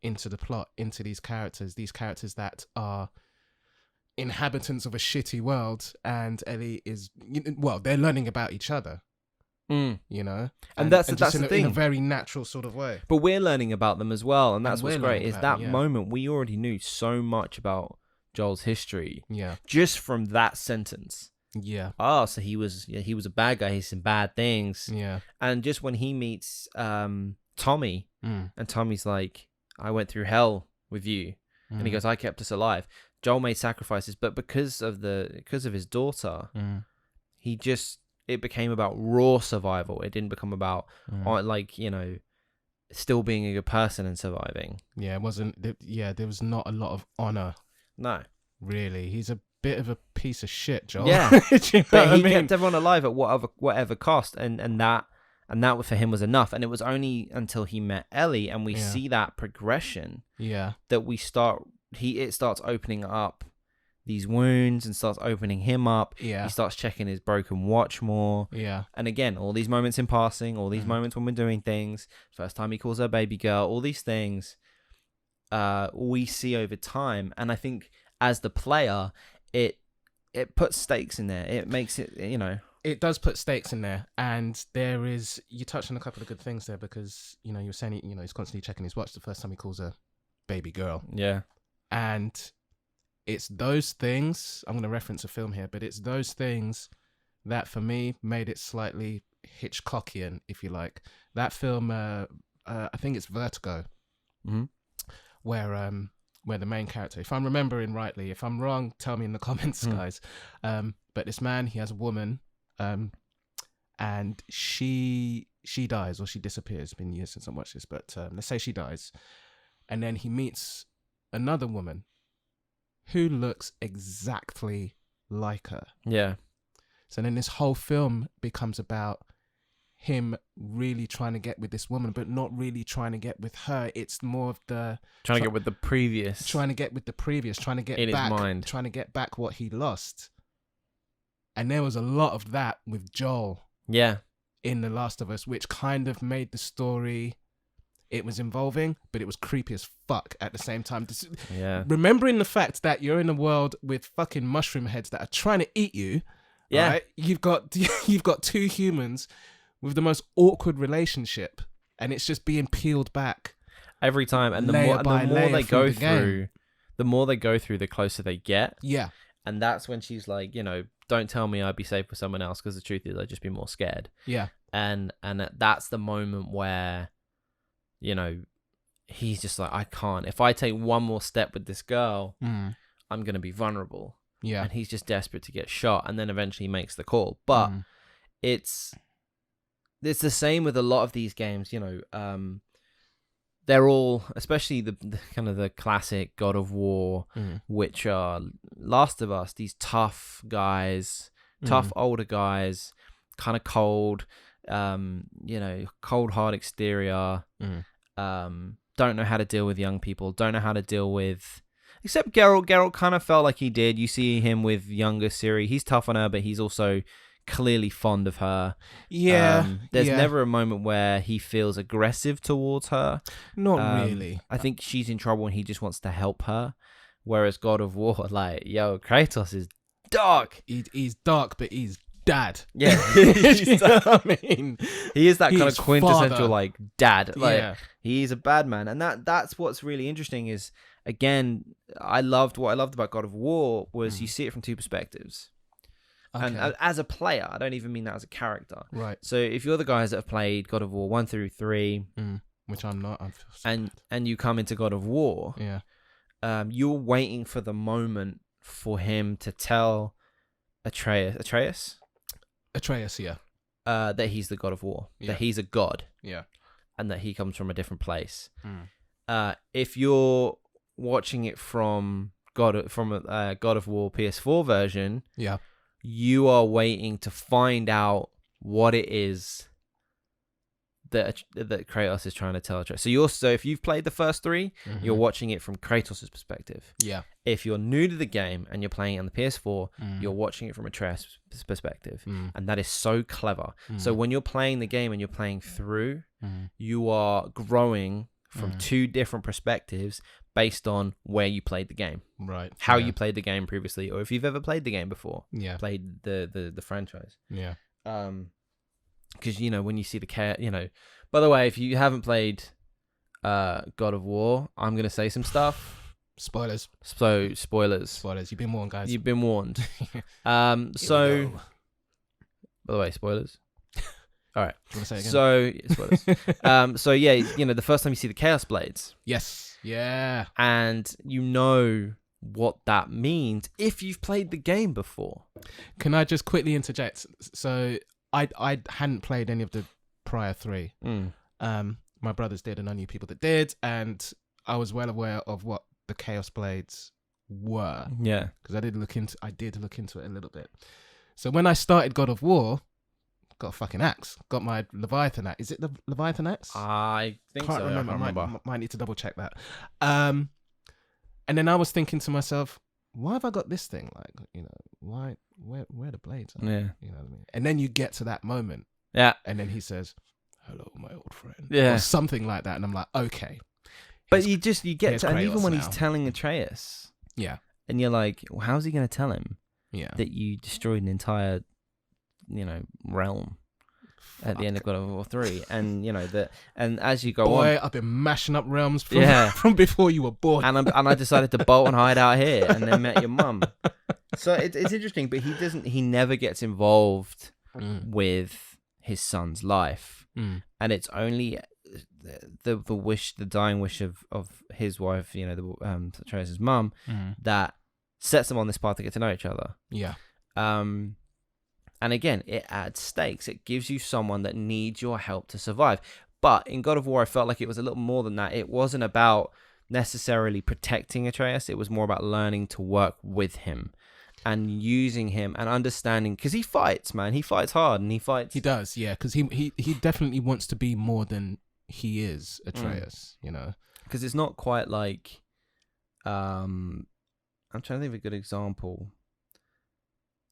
the plot, into these characters that are inhabitants of a shitty world, and Ellie is, they're learning about each other, and that's the thing, in a very natural sort of way. But we're learning about them as well, and that's what's great is that moment we already knew so much about Joel's history, just from that sentence. Yeah. Oh, so he was a bad guy. He's some bad things. Yeah. And just when he meets Tommy, and Tommy's like, I went through hell with you, and he goes, I kept us alive. Joel made sacrifices, but because of his daughter, it became about raw survival. It didn't become about still being a good person and surviving. Yeah, it wasn't. Yeah, there was not a lot of honor. No, really, he's a bit of a piece of shit, Joel. Yeah, but he kept everyone alive at whatever cost, and that for him was enough. And it was only until he met Ellie and we see that progression that it starts opening up these wounds and starts opening him up. Yeah. He starts checking his broken watch more. Yeah. And again, all these moments in passing, all these moments when we're doing things, first time he calls her baby girl, all these things we see over time. And I think as the player, it puts stakes in there. It makes it, It does put stakes in there, and you touched on a couple of good things there because, you're saying, he's constantly checking his watch the first time he calls her baby girl. Yeah. And it's those things, I'm going to reference a film here, but it's those things that for me made it slightly Hitchcockian, if you like. That film, I think it's Vertigo, where the main character, if I'm remembering rightly, if I'm wrong, tell me in the comments, guys. But this man, he has a woman, and she dies or she disappears. It's been years since I watched this, but let's say she dies, and then he meets another woman who looks exactly like her. Yeah. So then this whole film becomes about him really trying to get with this woman, but not really trying to get with her. It's more of the Trying to get with the previous. trying to get with the previous, trying to get In his back, mind. trying to get back what he lost. And there was a lot of that with Joel Yeah. in The Last of Us, which kind of made the story. It was involving, but it was creepy as fuck at the same time. Yeah. Remembering the fact that you're in a world with fucking mushroom heads that are trying to eat you. Yeah. Right? You've got two humans with the most awkward relationship, and it's just being peeled back Every time, and the layer more by layer they through go the game. through, the more they go through, the closer they get. Yeah, And that's when she's like, don't tell me I'd be safe with someone else, because the truth is I'd just be more scared. yeah, And that's the moment where, he's just like, I can't. If I take one more step with this girl, I'm going to be vulnerable. yeah. And he's just desperate to get shot, and then eventually makes the call. But it's the same with a lot of these games, they're all, especially the kind of the classic God of War, which are Last of Us, these tough guys, tough older guys, kind of cold, cold hard exterior, don't know how to deal with young people, don't know how to deal with, except Geralt. Geralt kind of felt like he did. You see him with younger Ciri. He's tough on her, but he's also clearly fond of her. There's never a moment where he feels aggressive towards her. Not really. I think she's in trouble and he just wants to help her. Whereas God of War, like, Kratos is dark. He's dark, but he's dad. Yeah. You know what I mean? He is that kind of He's quintessential father. like dad. Like, Yeah. he's a bad man. And that's what's really interesting is, again, what I loved about God of War was you see it from two perspectives. Okay. And as a player, I don't even mean that as a character. Right. So if you're the guys that have played God of War 1 through 3, Which I'm not. I feel so and you come into God of War, bad. you're waiting for the moment for him to tell Atreus, yeah. that he's the God of War, Yeah. that he's a god, Yeah. and that he comes from a different place. If you're watching it from God of War PS4 version, Yeah. you are waiting to find out what it is that Kratos is trying to tell Atreus. So if you've played the first 3, you're watching it from Kratos' perspective. Yeah. If you're new to the game and you're playing it on the PS4, you're watching it from Atreus' perspective. And that is so clever. So when you're playing the game and you're playing through, you are growing from 2 different perspectives based on where you played the game. Right. How you played the game previously, or if you've ever played the game before. Yeah. Played the franchise. Yeah. Because when you see the by the way, if you haven't played God of War, I'm gonna say some stuff. Spoilers. So spoilers. You've been warned, guys. You've been warned. Here we go. By the way, spoilers. All right. Do you want to say it again? Spoilers. The first time you see the Chaos Blades, Yes. Yeah. and what that means if you've played the game before. Can I just quickly interject? So I hadn't played any of the prior 3. My brothers did, and I knew people that did, and I was well aware of what the Chaos Blades were. Yeah. Because I did look into it a little bit. So when I started God of War, got a fucking axe. Got my Leviathan axe. Is it the Leviathan axe? I think Can't so. remember. I can't remember. Might need to double check that. And then I was thinking to myself, why have I got this thing? Like, why? Where the blades are? Yeah. You know what I mean? And then you get to that moment, Yeah. and then he says, "Hello, my old friend," Yeah. or something like that, and I'm like, okay. But you get here's to, and even Kratos when now. he's telling Atreus, Yeah. and you're like, well, how's he going to tell him Yeah. that you destroyed an entire, realm at the end of God of War 3? And and as you go Boy, on, I've been mashing up realms from, Yeah. from before you were born. and I decided to bolt and hide out here, and then met your mum. So it's interesting, but he never gets involved with his son's life, and it's only the dying wish of his wife, Atreus' mum, that sets them on this path to get to know each other. Yeah. And again, it adds stakes. It gives you someone that needs your help to survive. But in God of War, I felt like it was a little more than that. It wasn't about necessarily protecting Atreus. It was more about learning to work with him. and using him and understanding, because he fights, man. He fights hard and he fights. He does, yeah, because he definitely wants to be more than he is, Atreus. You know, because it's not quite like, I'm trying to think of a good example.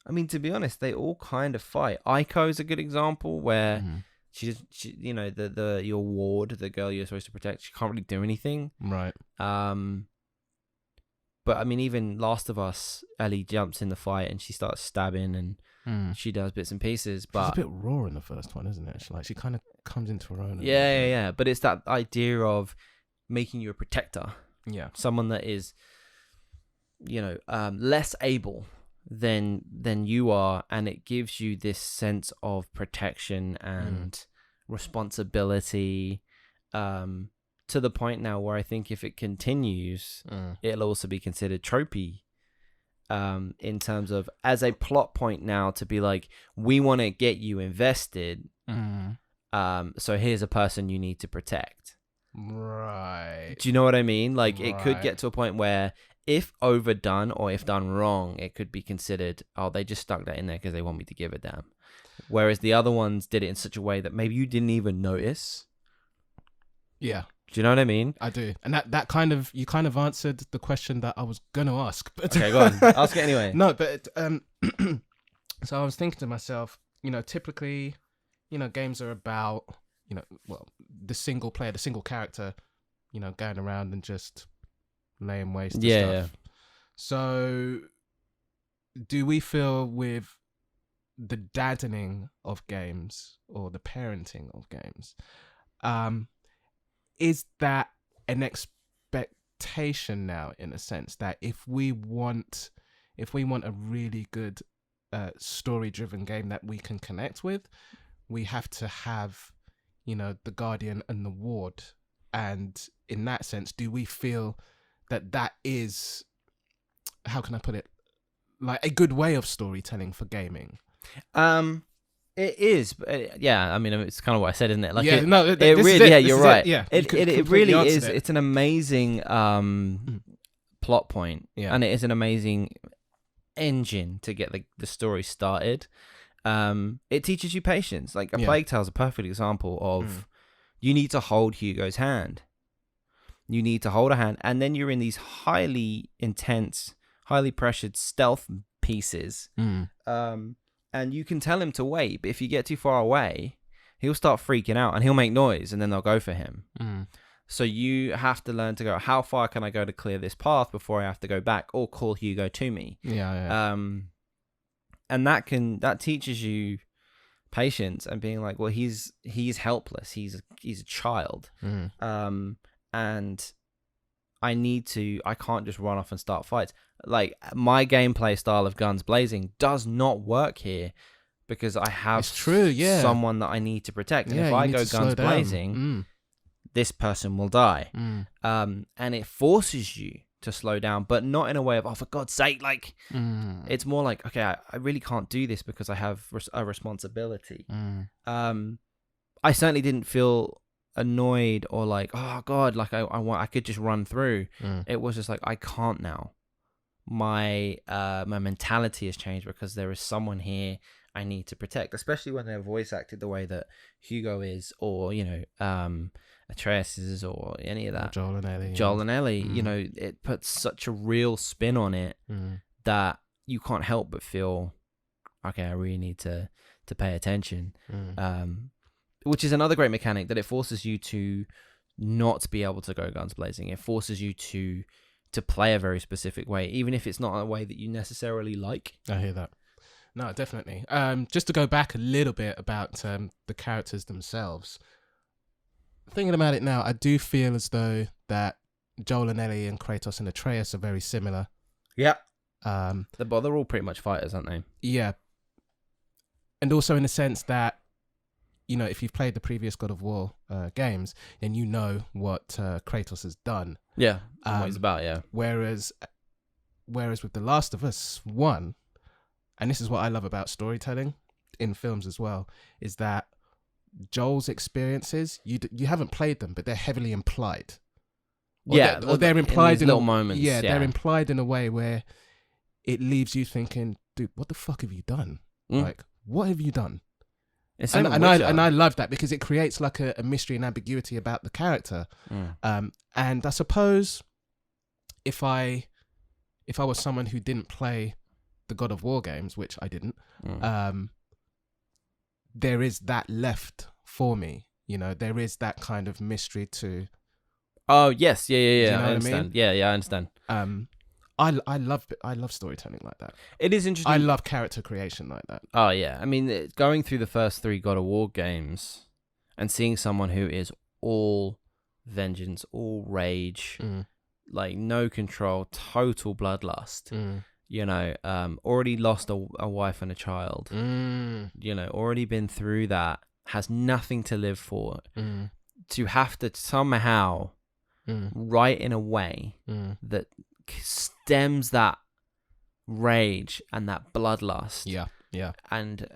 I mean, to be honest, they all kind of fight. Aiko is a good example where she, you know, the your ward, the girl you're supposed to protect, she can't really do anything. Right. But I mean, even Last of Us, Ellie jumps in the fight and she starts stabbing and she does bits and pieces. But she's a bit raw in the first one, isn't it? She kind of comes into her own. Yeah. But it's that idea of making you a protector. Yeah. Someone that is, you know, less able than you are, and it gives you this sense of protection and responsibility. To the point now where I think if it continues, it'll also be considered tropey, in terms of as a plot point now to be like, we want to get you invested. So here's a person you need to protect. Right. Do you know what I mean? Like Right. It could get to a point where if overdone or if done wrong, it could be considered, oh, they just stuck that in there because they want me to give a damn. Whereas the other ones did it in such a way that maybe you didn't even notice. Yeah. Do you know what I mean? I do. And that kind of, you kind of answered the question that I was going to ask. But Okay, go on. Ask it anyway. No, but so I was thinking to myself, you know, typically, you know, games are about, you know, well, the single player, the single character, you know, going around and just laying waste to stuff. Yeah. So do we feel with the daddening of games or the parenting of games, is that an expectation now, in a sense, that if we want a really good story-driven game that we can connect with, we have to have, you know, the guardian and the ward? And in that sense, do we feel that is, how can I put it, like a good way of storytelling for gaming? It is, but yeah. I mean, it's kind of what I said, isn't it? Like, yeah, it really, yeah, you're right. Yeah, it really is. It's an amazing plot point, and it is an amazing engine to get the story started. It teaches you patience. Like A Plague Tale is a perfect example of you need to hold Hugo's hand. You need to hold a hand, and then you're in these highly intense, highly pressured stealth pieces. And you can tell him to wait, but if you get too far away, he'll start freaking out and he'll make noise, and then they'll go for him. So you have to learn to go, how far can I go to clear this path before I have to go back, or call Hugo to me? And that teaches you patience and being like, well, he's helpless. He's a child. And I can't just run off and start fights. Like, my gameplay style of guns blazing does not work here because I have someone that I need to protect. And if I go guns blazing, this person will die. And it forces you to slow down, but not in a way of, oh, for God's sake, like, it's more like, okay, I really can't do this because I have a responsibility. I certainly didn't feel annoyed or like, oh God, like I could just run through. It was just like, I can't now. My mentality has changed because there is someone here I need to protect, especially when they're voice acted the way that Hugo is, or, you know, Atreus is, or any of that. Joel and Ellie. You know, it puts such a real spin on it that you can't help but feel, okay, I really need to pay attention. Which is another great mechanic, that it forces you to not be able to go guns blazing. It forces you to play a very specific way, even if it's not a way that you necessarily like. I hear that. No, definitely. Just to go back a little bit about the characters themselves. Thinking about it now, I do feel as though that Joel and Ellie and Kratos and Atreus are very similar. Yeah. They're all pretty much fighters, aren't they? Yeah. And also in the sense that, you know, if you've played the previous God of War games, then you know what Kratos has done. Yeah, what he's about, yeah. Whereas with The Last of Us 1, and this is what I love about storytelling in films as well, is that Joel's experiences, you haven't played them, but they're heavily implied. Or they're implied in little moments. Yeah, they're implied in a way where it leaves you thinking, dude, what the fuck have you done? Like, what have you done? And I love that because it creates like a mystery and ambiguity about the character. And I suppose if I was someone who didn't play the God of War games, which I didn't, there is that left for me. You know, there is that kind of mystery to. Oh yes, yeah. You know I understand. what I mean? Yeah, I understand. I love storytelling like that. It is interesting. I love character creation like that. Oh yeah, I mean, going through the first 3 God of War games and seeing someone who is all vengeance, all rage, like no control, total bloodlust. You know, already lost a wife and a child. You know, already been through that, has nothing to live for. To have to somehow write in a way that stems that rage and that bloodlust. Yeah. And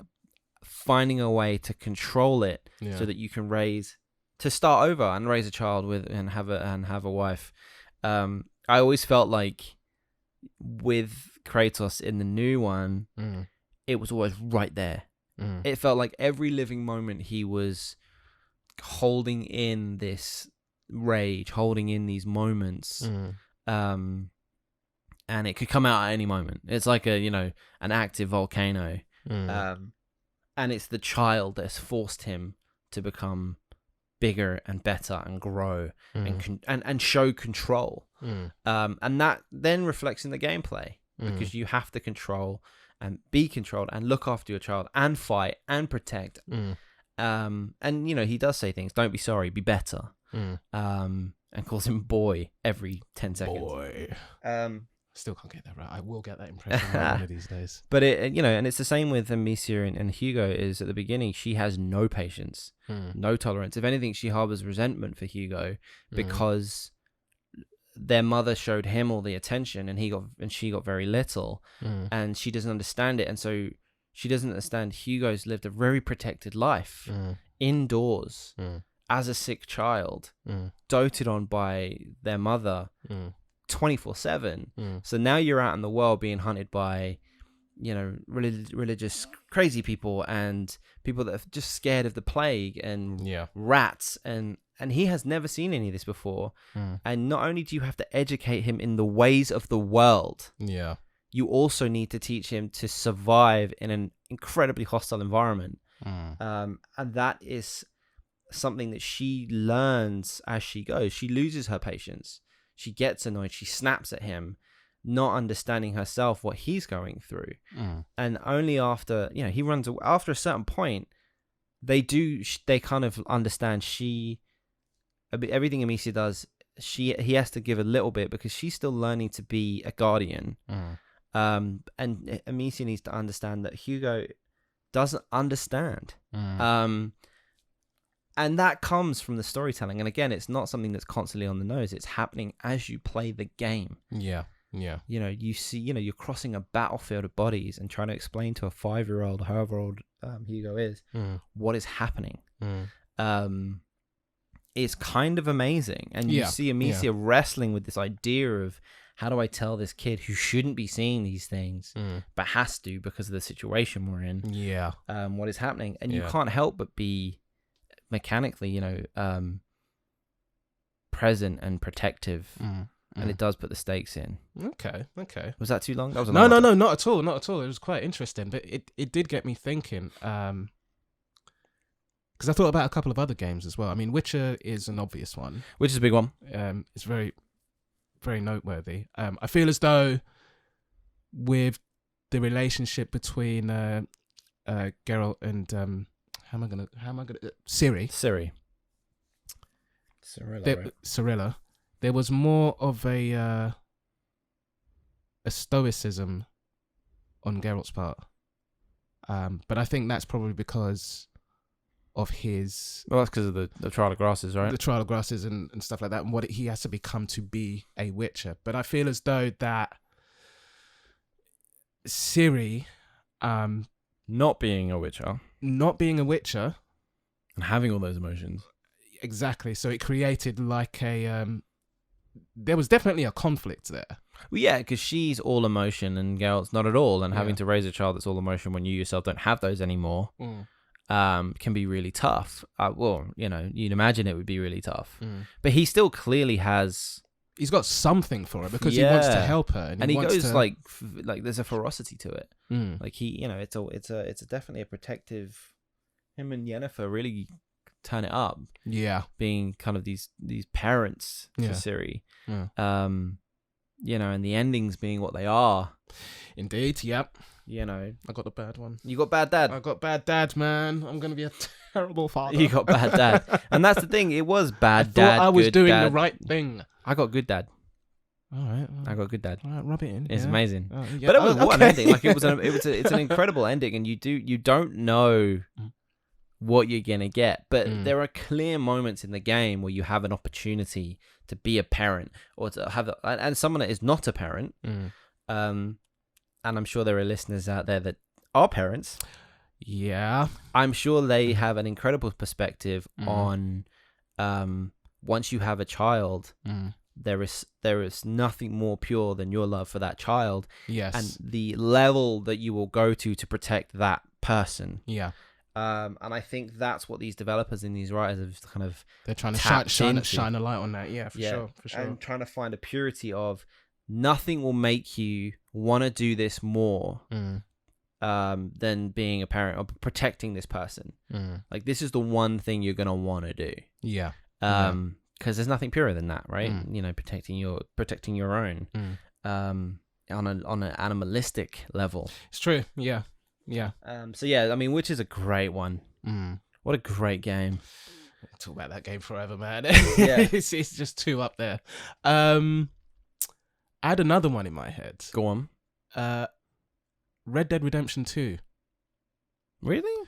finding a way to control it so that you can start over and raise a child and have a wife. I always felt like with Kratos in the new one, it was always right there. It felt like every living moment he was holding in this rage, holding in these moments, and it could come out at any moment. It's like an active volcano, and it's the child that's forced him to become bigger and better and grow and show control. And that then reflects in the gameplay because you have to control and be controlled and look after your child and fight and protect. And he does say things, don't be sorry, be better. And calls him boy every 10 seconds. Boy. Still can't get that right. I will get that impression one of these days. But and it's the same with Amicia and Hugo. Is at the beginning she has no patience, no tolerance. If anything, she harbors resentment for Hugo because their mother showed him all the attention and she got very little, and she doesn't understand it, and so she doesn't understand Hugo's lived a very protected life indoors as a sick child, doted on by their mother 24/7. So now you're out in the world being hunted by religious crazy people and people that are just scared of the plague and rats, and he has never seen any of this before. And not only do you have to educate him in the ways of the world, you also need to teach him to survive in an incredibly hostile environment. And that is something that she learns as she goes. She loses her patience. She gets annoyed. She snaps at him, not understanding herself what he's going through. And only after, he runs away, after a certain point, they kind of understand everything Amicia does, he has to give a little bit because she's still learning to be a guardian. And Amicia needs to understand that Hugo doesn't understand. And that comes from the storytelling. And again, it's not something that's constantly on the nose. It's happening as you play the game. Yeah. You see, you're crossing a battlefield of bodies and trying to explain to a 5-year-old, however old Hugo is, what is happening. It's kind of amazing. And you see Amicia wrestling with this idea of, how do I tell this kid who shouldn't be seeing these things, but has to because of the situation we're in, what is happening? And you can't help but be mechanically, present and protective. And it does put the stakes in. Okay. Was that too long? That was a no, long no, not at all. Not at all. It was quite interesting, but it did get me thinking. Because I thought about a couple of other games as well. I mean, Witcher is an obvious one. Which is a big one. It's very, very noteworthy. I feel as though with the relationship between Geralt and how am I gonna Ciri. Cirilla. There was more of a stoicism on Geralt's part, but I think that's probably because of his. Well, that's because of the trial of grasses, right? The trial of grasses and stuff like that, and what he has to become to be a Witcher. But I feel as though that Ciri, not being a Witcher, and having all those emotions, exactly. So it created like a. There was definitely a conflict there. Well, yeah, because she's all emotion and Geralt's not at all, and having to raise a child that's all emotion when you yourself don't have those anymore, can be really tough. Well, you'd imagine it would be really tough, but he still clearly has. He's got something for her because he wants to help her, and he goes like there's a ferocity to it. Like he, it's definitely a protective. Him and Yennefer really turn it up. Yeah, being kind of these parents to Ciri. And the endings being what they are. Indeed, yep. I got the bad one. You got bad dad. I got bad dad, man. I'm gonna be a terrible father. You got bad dad, and that's the thing. It was bad dad. I was good doing dad. the right thing. I got good dad. All right. I got good dad. All right, rub it in. It's amazing. Yeah. But it was what an ending. Like it's an incredible ending, and you don't know what you're gonna get, but there are clear moments in the game where you have an opportunity to be a parent or to have and someone that is not a parent. And I'm sure there are listeners out there that are parents. Yeah, I'm sure they have an incredible perspective on once you have a child. There is nothing more pure than your love for that child. Yes, and the level that you will go to protect that person. Yeah. And I think that's what these developers and these writers have kind of they're trying to shine a light on that. Yeah, for sure. And trying to find a purity of nothing will make you want to do this more than being a parent or protecting this person. Like this is the one thing you're gonna want to do. Yeah. Because there's nothing purer than that, right? Protecting your own. On an animalistic level. It's true. Yeah. Yeah. So yeah, I mean, which is a great one. What a great game. Talk about that game forever, man. Yeah. it's just two up there. I had another one in my head. Go on. Red Dead Redemption 2. Really?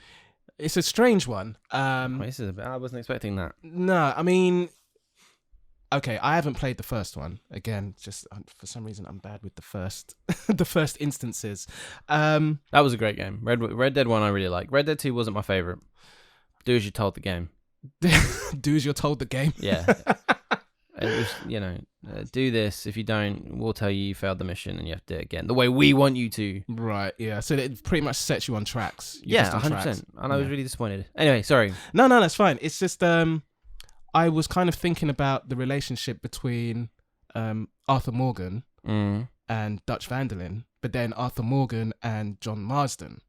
It's a strange one. I wasn't expecting that. No, I mean, okay, I haven't played the first one. Again, just for some reason I'm bad with the first the first instances. That was a great game. Red Dead 1 I really like. Red Dead 2 wasn't my favorite. Do as you're told the game. Do as you're told the game? Yeah. It was, do this. If you don't, we'll tell you failed the mission and you have to do it again. The way we want you to. Right, yeah. So it pretty much sets you on tracks. You're 100%. And I was really disappointed. Anyway, sorry. No, that's fine. It's just, I was kind of thinking about the relationship between Arthur Morgan and Dutch van der Linde, but then Arthur Morgan and John Marsden.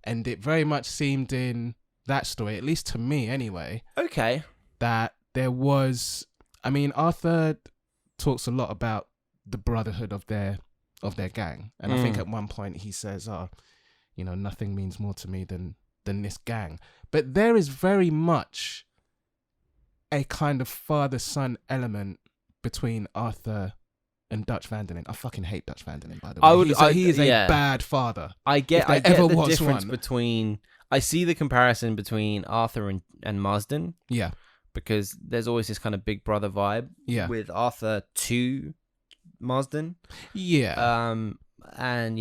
And it very much seemed in that story, at least to me anyway, that there was... I mean, Arthur talks a lot about the brotherhood of their gang, and I think at one point he says, nothing means more to me than this gang." But there is very much a kind of father-son element between Arthur and Dutch van der Linde. I fucking hate Dutch van der Linde, by the way. He is a bad father. I get the difference between... I see the comparison between Arthur and Marsden. Yeah. Because there's always this kind of big brother vibe with Arthur to Marsden. Yeah. And,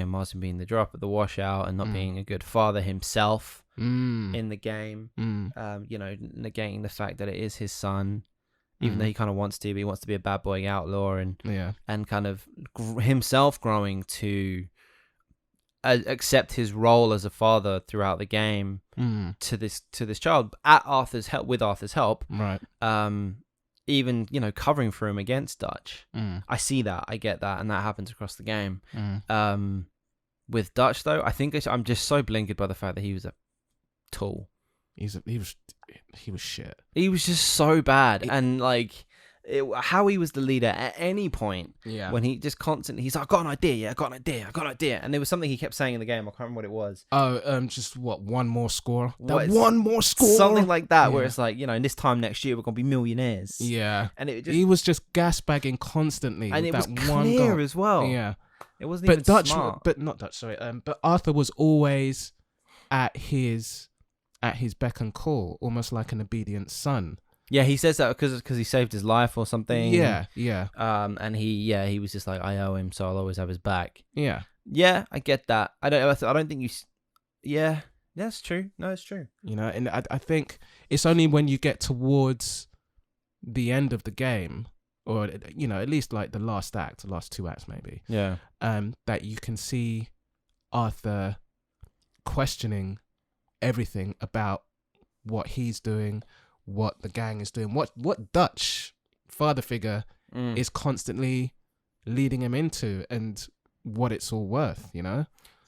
Marsden being the drop at the washout and not being a good father himself in the game. Negating the fact that it is his son, even though he kind of wants to, but he wants to be a bad boy outlaw and kind of himself growing to accept his role as a father throughout the game to this child with Arthur's help, right? Even covering for him against Dutch. I see that, I get that, and that happens across the game. With Dutch though, I think I'm just so blinkered by the fact that he was a tool. He was shit. He was just so bad, and how he was the leader at any point. Yeah. When he just constantly, he's like, I got an idea. And there was something he kept saying in the game. I can't remember what it was. Oh, just one more score. One more score. Something like that, where it's like, in this time next year, we're going to be millionaires. Yeah. And he was just gasbagging constantly. And it was clear as well. Yeah. It wasn't even smart. But not Dutch, sorry. But Arthur was always at his beck and call, almost like an obedient son. Yeah, he says that because he saved his life or something. Yeah. And he was just like, I owe him, so I'll always have his back. Yeah. Yeah, I get that. I don't think you. Yeah, that's true. No, it's true. And I think it's only when you get towards the end of the game, or at least like the last two acts maybe. Yeah. That you can see Arthur questioning everything about what he's doing, what the gang is doing, what Dutch father figure is constantly leading him into, and what it's all worth,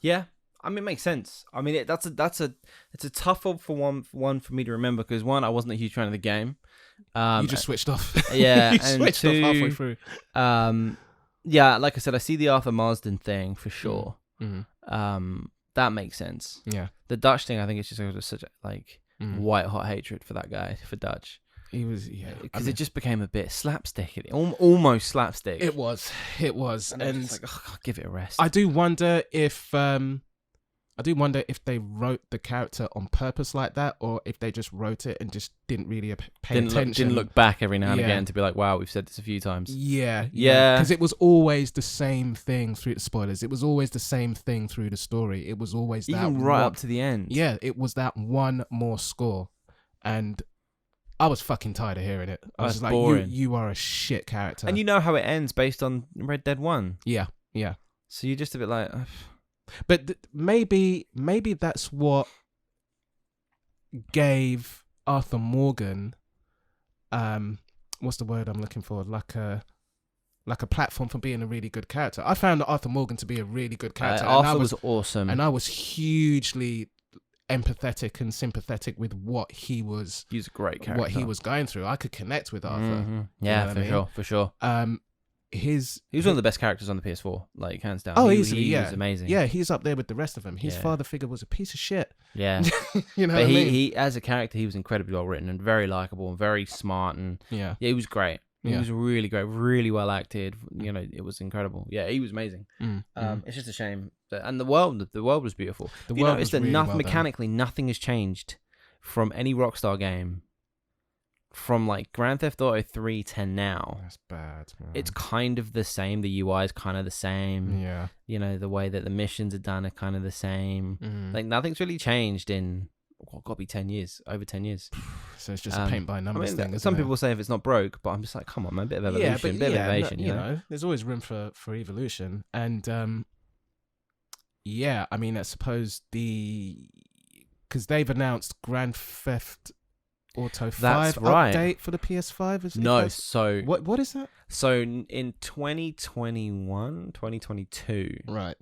Yeah, I mean, it makes sense. I mean, it's a tough one for me to remember because one, I wasn't a huge fan of the game. You just switched off. Yeah, you and switched two, off halfway through. Yeah, like I said, I see the Arthur Marsden thing for sure. Mm-hmm. That makes sense. Yeah, the Dutch thing, I think it's just such a white hot hatred for that guy, for Dutch. He was, because it just became a bit slapstick, almost slapstick. It was, and it's like, I'll give it a rest. I do wonder if they wrote the character on purpose like that, or if they just wrote it and just didn't really pay attention. Didn't look back every now and again to be like, wow, we've said this a few times. Yeah. Because it was always the same thing through the spoilers. It was always the same thing through the story. It was always even that right up to the end. Yeah, it was that one more score, and I was fucking tired of hearing it. I was just like, boring. You are a shit character. And you know how it ends based on Red Dead 1. Yeah. So you're just a bit like... But maybe that's what gave Arthur Morgan, what's the word I'm looking for? Like a platform for being a really good character. I found Arthur Morgan to be a really good character. Arthur was awesome. And I was hugely empathetic and sympathetic with what he was. He's a great character. What he was going through. I could connect with Arthur. Mm-hmm. Yeah, for sure. He was one of the best characters on the PS4, like hands down. Oh, easily, he was amazing. Yeah, he's up there with the rest of them. His father figure was a piece of shit. Yeah, you know. But what I mean? he as a character, he was incredibly well written and very likable and very smart and he was great. He was really great, really well acted. It was incredible. Yeah, he was amazing. It's just a shame and the world was beautiful. The world was really well mechanically nothing has changed from any Rockstar game. From like Grand Theft Auto 3 to now. That's bad, man. It's kind of the same. The UI is kind of the same. Yeah. The way that the missions are done are kind of the same. Like nothing's really changed in got to be 10 years, over 10 years. So it's just a paint by numbers thing. Some people say if it's not broke, but I'm just like, come on, man, a bit of evolution, bit of innovation. You know, there's always room for evolution, and I mean, I suppose because they've announced Grand Theft Auto 5 update for the PS5? So what is that? So in 2022, right,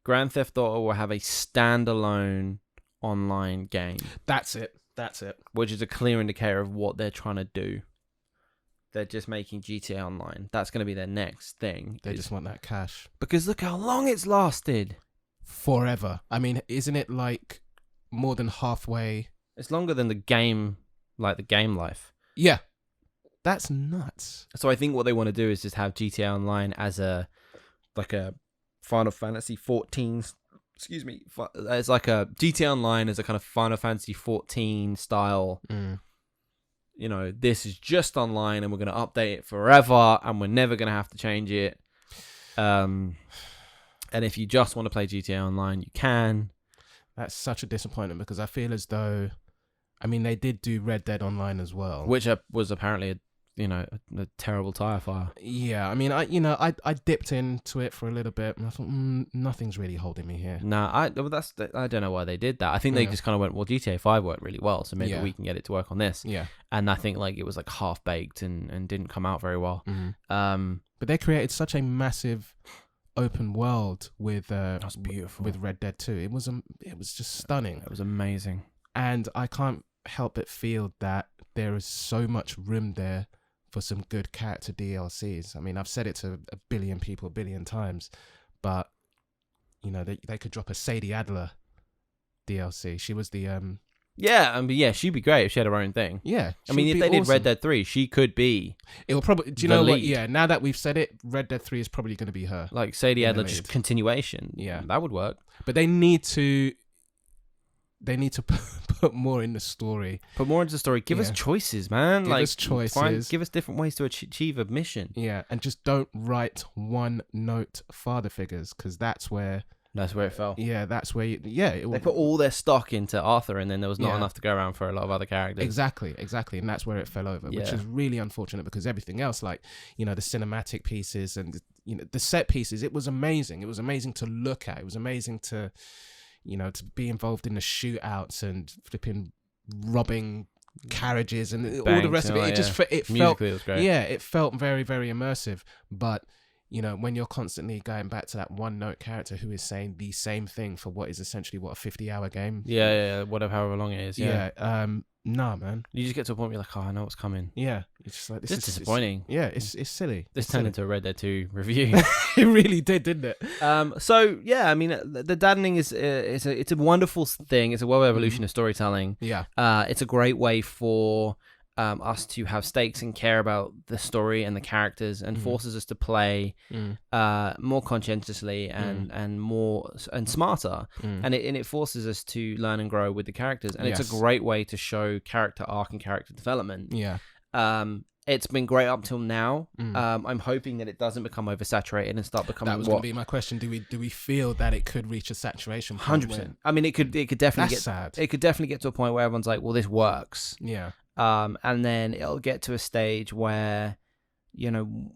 Grand Theft Auto will have a standalone online game. That's it. Which is a clear indicator of what they're trying to do. They're just making GTA Online. That's going to be their next thing. They just want that cash. Because look how long it's lasted. Forever. I mean, isn't it like more than halfway? It's longer than the game, like the game life. Yeah. That's nuts. So I think what they want to do is just have GTA Online as a Final Fantasy 14. Excuse me. It's like a GTA Online as a kind of Final Fantasy 14 style. This is just online and we're going to update it forever and we're never going to have to change it. And if you just want to play GTA Online, you can. That's such a disappointment because I feel as though, I mean, they did do Red Dead Online as well, which was apparently a terrible tire fire. Yeah, I mean, I dipped into it for a little bit and I thought nothing's really holding me here. I don't know why they did that. I think they just kind of went, well, GTA 5 worked really well, so maybe we can get it to work on this. Yeah, and I think like it was like half baked and didn't come out very well. But they created such a massive open world with that's beautiful with Red Dead 2. It was just stunning. It was amazing, and I can't help but feel that there is so much room there for some good character DLCs. I mean, I've said it to a billion people a billion times, but they could drop a Sadie Adler DLC. She was the she'd be great if she had her own thing. Yeah, I mean, if they did Red Dead 3, she could be. It will probably. Do you know what? Yeah, now that we've said it, Red Dead 3 is probably going to be her. Like Sadie Adler, just continuation. Yeah, that would work. But they need to. They need to put more in the story. Put more into the story. Give us choices, man. Give us choices. Give us different ways to achieve a mission. Yeah, and just don't write one-note father figures because that's where That's where it fell. Yeah, that's where They put all their stock into Arthur, and then there was not enough to go around for a lot of other characters. Exactly, and that's where it fell over, which is really unfortunate because everything else, like, you know, the cinematic pieces and, you know, the set pieces, it was amazing. It was amazing to look at. It was amazing to, you know, to be involved in the shootouts and flipping robbing carriages and all the rest of it. It felt, it was great. Yeah, it felt very, very immersive. But, you know, when you're constantly going back to that one note character who is saying the same thing for what is essentially a 50-hour game. Yeah, whatever, however long it is. Yeah. Nah, man. You just get to a point where you're like, oh, I know what's coming. Yeah, it's just like, this is disappointing. It's silly. This turned into a Red Dead 2 review. It really did, didn't it? So yeah, I mean, the Daddening is it's a wonderful thing. It's a web evolution of storytelling. Yeah. It's a great way for us to have stakes and care about the story and the characters, and forces us to play more conscientiously and more and smarter, and it forces us to learn and grow with the characters, and it's a great way to show character arc and character development. It's been great up till now. I'm hoping that it doesn't become oversaturated and start becoming. That was going to be my question. Do we feel that it could reach a saturation point? 100%. I mean, it could definitely it could definitely get to a point where everyone's like, well, this works. Yeah. And then it'll get to a stage where, you know,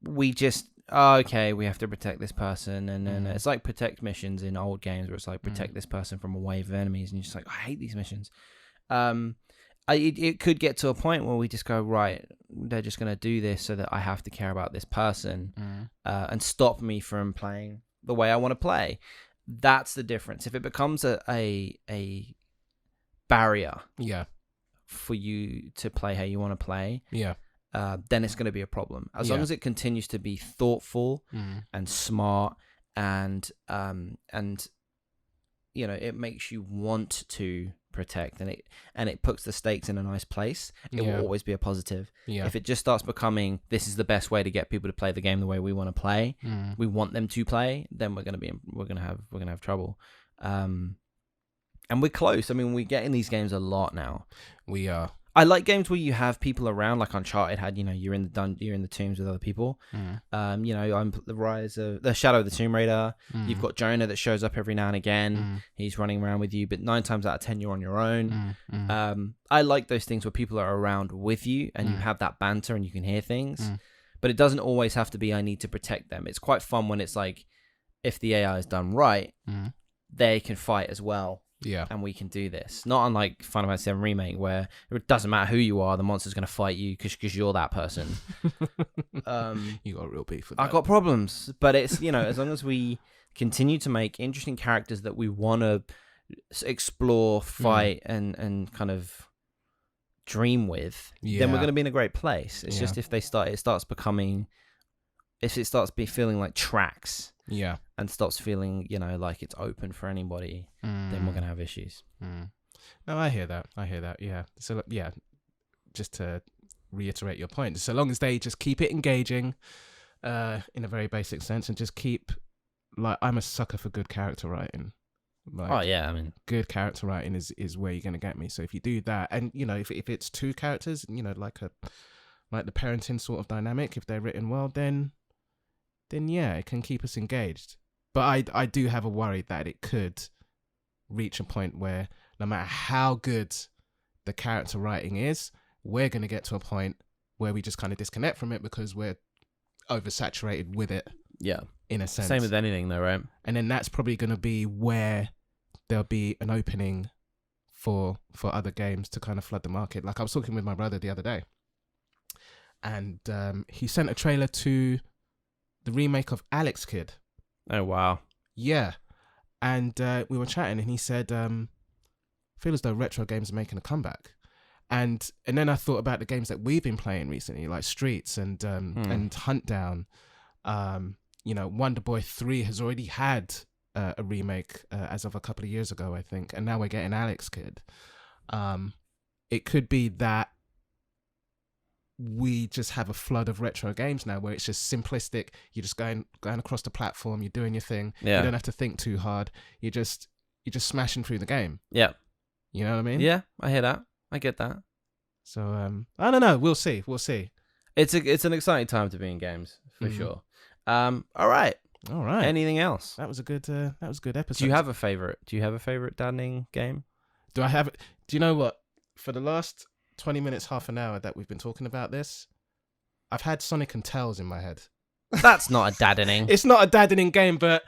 we just, okay, we have to protect this person. And then it's like protect missions in old games where it's like protect this person from a wave of enemies. And you're just like, I hate these missions. It could get to a point where we just go, right, they're just going to do this so that I have to care about this person and stop me from playing the way I want to play. That's the difference. If it becomes a barrier for you to play how you want to play, then it's going to be a problem. As long as it continues to be thoughtful and smart and you know, it makes you want to protect and it puts the stakes in a nice place, it will always be a positive. If it just starts becoming this is the best way to get people to play the game the way we want to play, we want them to play, then we're gonna have trouble. And we're close. I mean, we get in these games a lot now. We are. I like games where you have people around, like Uncharted had. You know, you're in the tombs with other people. You know, I'm the Shadow of the Tomb Raider. You've got Jonah that shows up every now and again. He's running around with you, but 9 times out of 10 you're on your own. I like those things where people are around with you and you have that banter and you can hear things. But it doesn't always have to be I need to protect them. It's quite fun when it's like, if the AI is done right, they can fight as well. Yeah. And we can do this. Not unlike Final Fantasy VII Remake, where it doesn't matter who you are, the monster's going to fight you because you're that person. You got real beef with that. I got problems. But it's, you know, as long as we continue to make interesting characters that we want to explore, fight, and kind of dream with, then we're going to be in a great place. It's just if it starts feeling like tracks. And stops feeling, you know, like it's open for anybody, then we're gonna have issues. No, I hear that. Yeah. So just to reiterate your point, so long as they just keep it engaging, in a very basic sense, and just keep, like, I'm a sucker for good character writing. Like, I mean, good character writing is where you're gonna get me. So if you do that, and you know, if it's 2 characters, you know, like the parenting sort of dynamic, if they're written well, then yeah, it can keep us engaged. But I do have a worry that it could reach a point where no matter how good the character writing is, we're going to get to a point where we just kind of disconnect from it because we're oversaturated with it. Yeah. In a sense. Same with anything though, right? And then that's probably going to be where there'll be an opening for other games to kind of flood the market. Like, I was talking with my brother the other day, and he sent a trailer to the remake of Alex Kidd. Oh, wow. Yeah. And we were chatting and he said, I feel as though retro games are making a comeback. And then I thought about the games that we've been playing recently, like Streets and Hunt Down. You know, Wonder Boy 3 has already had a remake as of a couple of years ago, I think. And now we're getting Alex Kidd. It could be that we just have a flood of retro games now where it's just simplistic. You're just going across the platform, you're doing your thing. You don't have to think too hard. You're just smashing through the game. Yeah. You know what I mean? Yeah, I hear that. I get that. So I don't know. We'll see. It's an exciting time to be in games for sure. All right. All right. Anything else? That was a good episode. Do you have a favorite? Do you have a favorite Daddening game? Do you know what? For the last 20 minutes, half an hour that we've been talking about this, I've had Sonic and Tails in my head. That's not a Daddening. It's not a Daddening game, but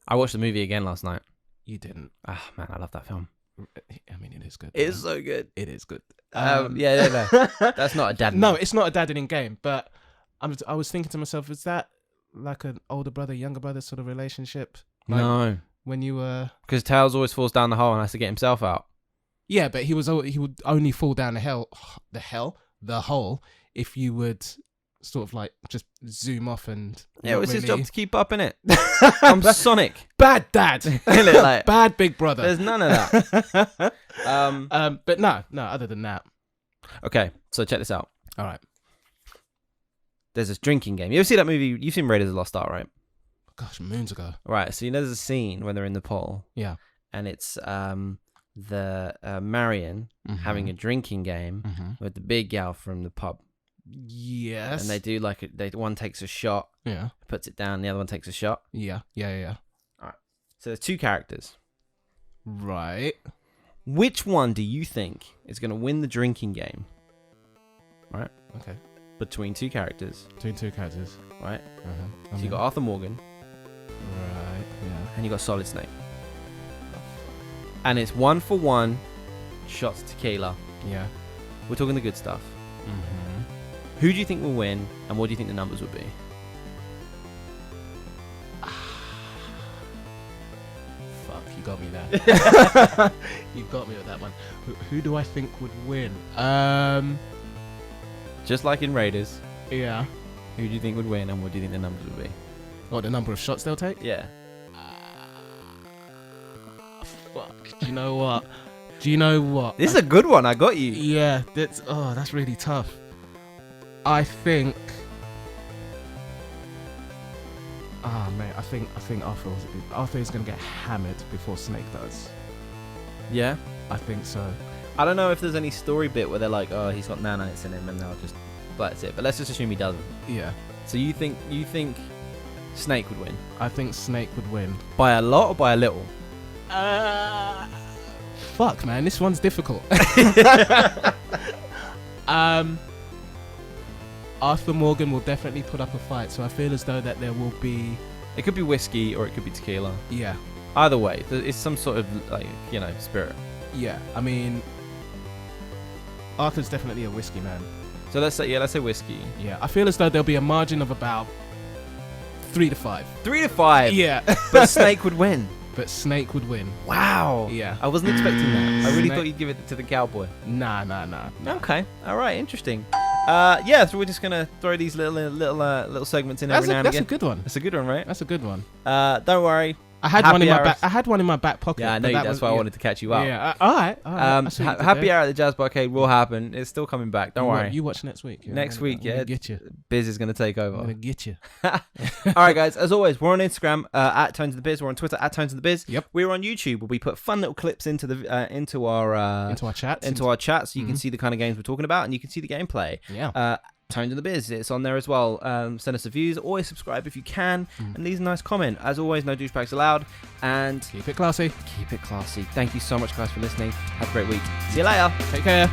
I watched the movie again last night. you didn't. Ah, man, I love that film. I mean, it is good. It's so good. It is good. Yeah. That's not a Daddening. No, it's not a Daddening game, but I was thinking to myself, is that like an older brother, younger brother sort of relationship? Like No. when you were... Because Tails always falls down the hole and has to get himself out. Yeah, but he would only fall down the hole if you would sort of like just zoom off and... Yeah, it was his job to keep up, innit? I'm Sonic. Bad dad. Like, bad big brother. there's none of that. But no, other than that. Okay, so check this out. All right. There's this drinking game. You ever see that movie? You've seen Raiders of the Lost Ark, right? Gosh, moons ago. Right, so there's a scene when they're in the pool. Yeah. And it's the Marion having a drinking game with the big gal from the pub. Yes. And they do like one takes a shot, puts it down, the other one takes a shot. Yeah. All right. So there's two characters. Right. Which one do you think is going to win the drinking game? Right. Okay. Between two characters. Between two characters. Right. Uh-huh. So you got Arthur Morgan. Right. Yeah. And you got Solid Snake. And it's 1-for-1 shots tequila. Yeah. We're talking the good stuff. Who do you think will win, and what do you think the numbers would be? Fuck, you got me there. You got me with that one. Who do I think would win? Just like in Raiders, Yeah. who do you think would win, and what do you think the numbers would be? What, the number of shots they'll take? Yeah. Fuck. Do you know what? This is a good one. I got you. Yeah, that's really tough. I think. Mate, I think Arthur is gonna get hammered before Snake does. Yeah. I think so. I don't know if there's any story bit where they're like, oh, he's got nanites in him, and they'll just that's it. But let's just assume he doesn't. Yeah. So you think Snake would win I think Snake would win. by a lot or by a little? Fuck, man, this one's difficult. Arthur Morgan will definitely put up a fight, so I feel as though that there will be... It could be whiskey or it could be tequila. Yeah. Either way, it's some sort of spirit. Yeah, I mean, Arthur's definitely a whiskey man. So let's say whiskey. Yeah, I feel as though there'll be a margin of about 3 to 5. 3 to 5. Yeah. But Snake would win. But Snake would win. Wow. Yeah. I wasn't expecting that. I really Snake. thought you'd give it to the cowboy. Nah. Okay. All right. Interesting. Yeah. So we're just gonna throw these little segments in every now and again. That's a good one. That's a good one, right? That's a good one. Don't worry. I had one in my back. I had one in my back pocket. Yeah, I know. That's why I wanted to catch you up. Yeah. All right. Happy Hour at the Jazz Barcade will happen. It's still coming back. Don't worry. You watch next week. Yeah, next week, I'm gonna get you. Biz is gonna take over. I'm gonna get you. All right, guys. As always, we're on Instagram at tonesandthebiz. We're on Twitter at tonesandthebiz. Yep. We're on YouTube where we put fun little clips into our chat, so you can see the kind of games we're talking about and you can see the gameplay. Yeah. Tones and the Biz, it's on there as well. Send us the views. Always subscribe if you can, and leave a nice comment. As always, no douchebags allowed. And keep it classy. Thank you so much, guys, for listening. Have a great week. See you later. Take care.